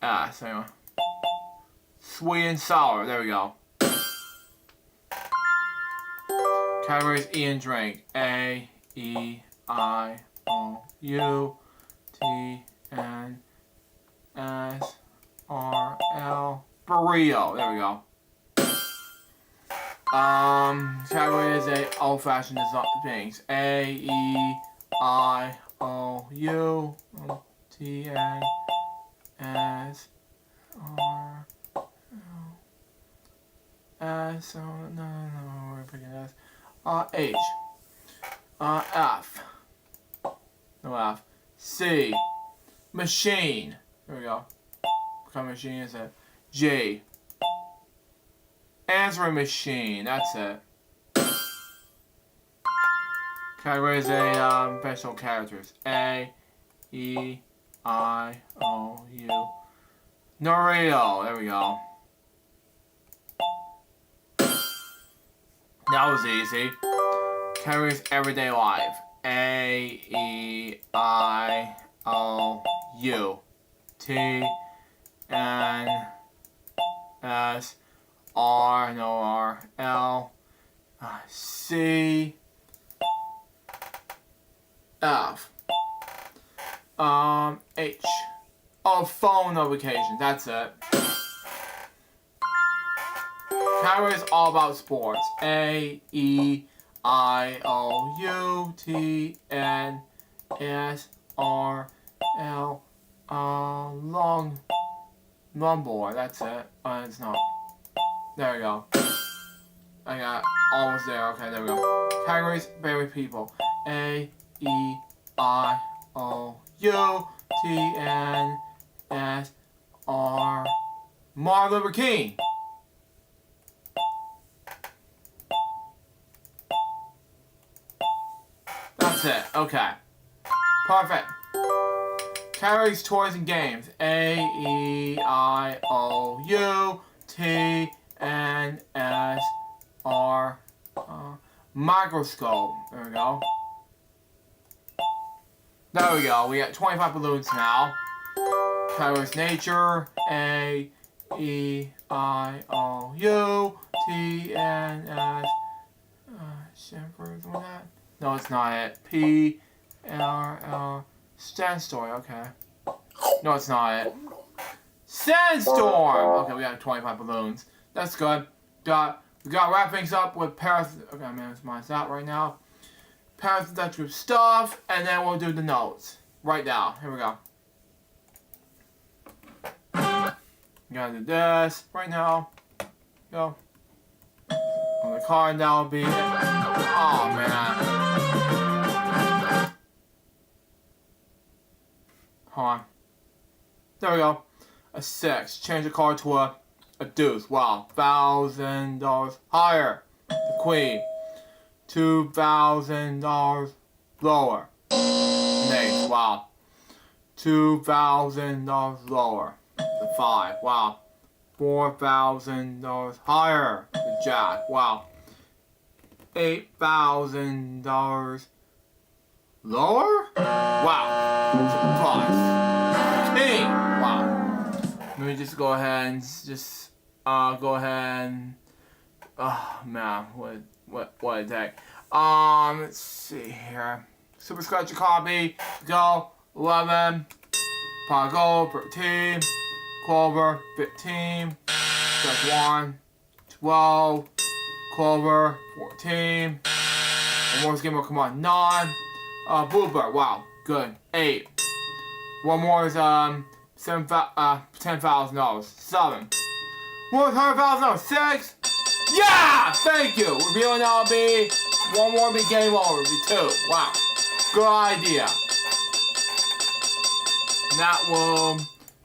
S. Anyway, sweet and sour. There we go. Category is eat and drink. A E I O U T N S R L. Burrito. There we go. Category is a old-fashioned things. A E I O U T N S R L S. No, we're picking S. H. F. No F. C. Machine. There we go. What machine is it? G. Answering machine. That's it. Category is a special characters. A E I O U. Noreo. There we go. That was easy. Categories everyday life. A E I O U T N S R no R L C F H. Oh, phone notifications. That's it. Category is all about sports. AEIOUTNSRL. Longboard. That's it. It's not. There we go. I got almost there. Okay, there we go. Categories, Barry people. AEIOUTNSR. Martin Luther King. That's it. Okay. Perfect. Categories, toys, and games. AEIOUTNSR. Microscope. There we go. There we go. We got 25 balloons now. Categories, nature. AEIOUTNS. Shepherds. What that? No, it's not it. PLL. Sandstorm. Okay. No, it's not it. Sandstorm. Okay, we got 25 balloons. That's good. We got to wrap things up with Paris. Okay, I'm gonna minimize that right now. Parasympathetic stuff, and then we'll do the notes right now. Here we go. We gotta do this right now. Go. On the card, that'll be. Oh man. Hold on. There we go. A 6. Change the card to a deuce. Wow. $1,000 higher. The queen. $2,000 lower. Ace. Wow. $2,000 lower. The 5. Wow. $4,000 higher. The jack. Wow. $8,000 lower? Wow. Surprise. King. Wow. Let me just go ahead and oh man, what a day. Let's see here. Super Scratch a copy. Go. 11. Pago 13. Clover 15. Step 1. 12. Clover 14. One more game will come on. 9. Bluebird. Wow. Good. 8. One more is $10,000. 7. One more $100,000. 6. Yeah! Thank you! Reveal now be one more be game over. Be 2. Wow. Good idea. And that will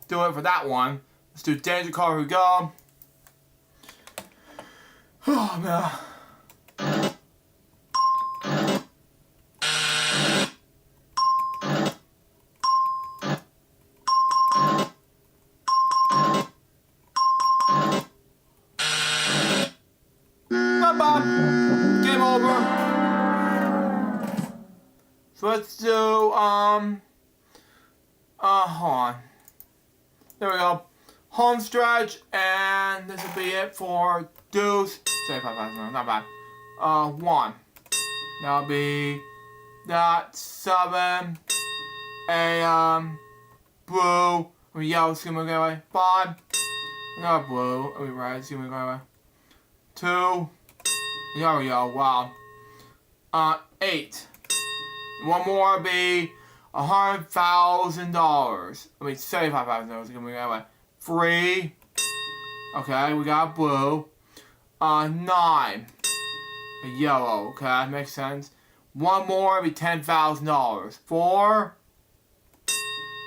do it for that one. Let's do danger card. Here we go. Oh man. Game over. So let's do hold on. There we go. Home stretch, and this will be it for deuce. 75,000, not bad. 1. That'll be that 7. A blue. Yellow, excuse me, go away. 5. Another blue. Red, excuse me, go away. 2. There we go, wow. 8. One more will be $100,000. I mean, $75,000. Gonna go away. 3. Okay, we got blue. 9. A yellow. Okay, makes sense. One more will be $10,000. 4.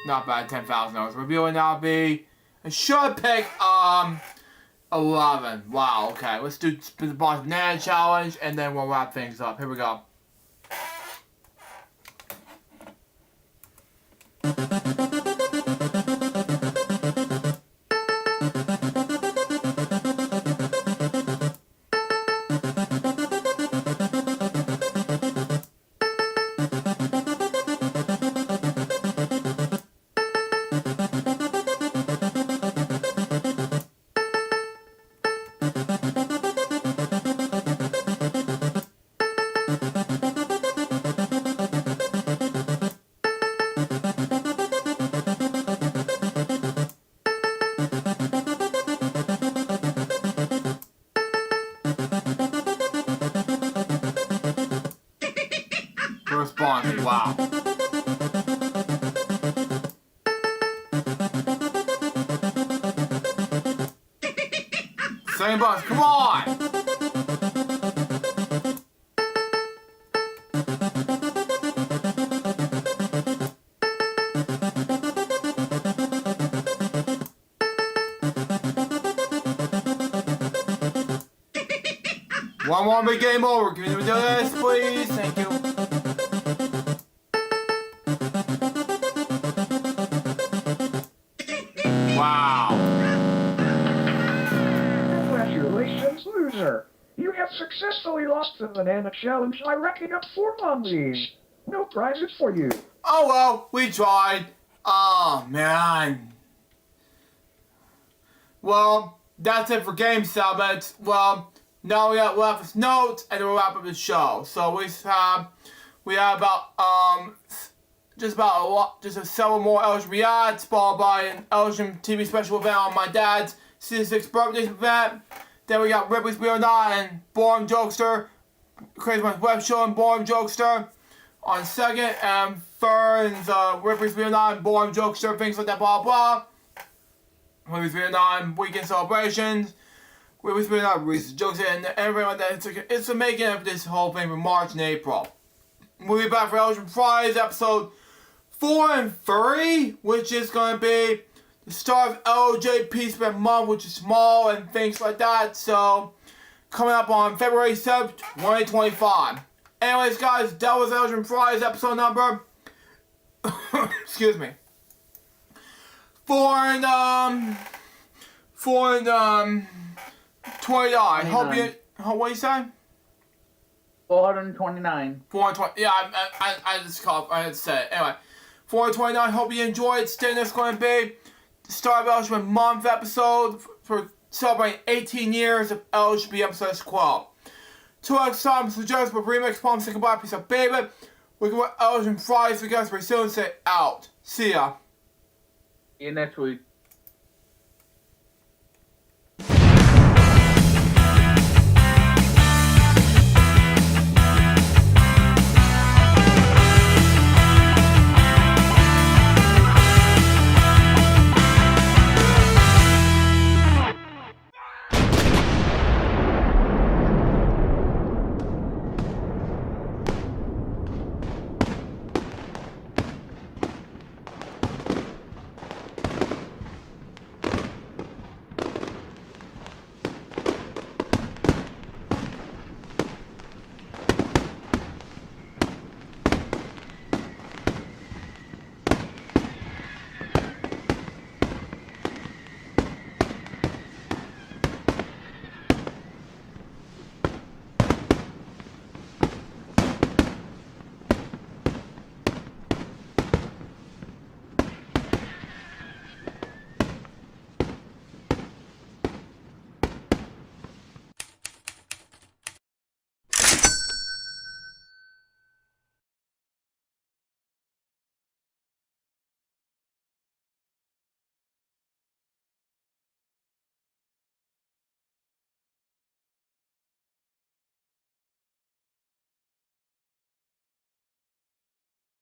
Not bad, $10,000. Revealing now be. I should pick 11. Wow, okay. Let's do the boss banana challenge and then we'll wrap things up. Here we go. honestly, wow. Same bus, come on! One more big game over. Can you do this, please? Thank you. Wow. Congratulations, loser. You have successfully lost the banana challenge by racking up 4 Monzies. No prizes for you. Oh well, we tried. Oh man. Well, that's it for Game Summits. Well, now we got left with notes and then we'll wrap up the show. So we have about just several more Elgin reacts, followed by an Elgin TV special event on my dad's 66th birthday event. Then we got Ripley's Real Night and Boring Jokester, Crazy Man's Web Show and Boring Jokester on second, and Fern's Ripley's Real Night and Boring Jokester, things like that, blah blah. Ripley's Real Night weekend celebrations. Ripley's Real Night releases jokes and everything like that. It's the making of this whole thing for March and April. We'll be back for Elgin Fridays episode 4 and 3, which is going to be the start of LJPCBM month, which is small and things like that. So, coming up on February 7th, 2025. Anyways, guys, that was Elgin Fridays episode number. Excuse me. 29. Hope you. What you say? 429. 420. Yeah, I just called. I had to say it. Anyway, 429. Hope you enjoyed. Today is going to be the start of LGB month episode for celebrating 18 years of LGB status quo. 2 X times suggest with remix poem say goodbye, piece of baby. We can work Elgin Fridays for guys pretty soon. Say out. See ya. See you next week.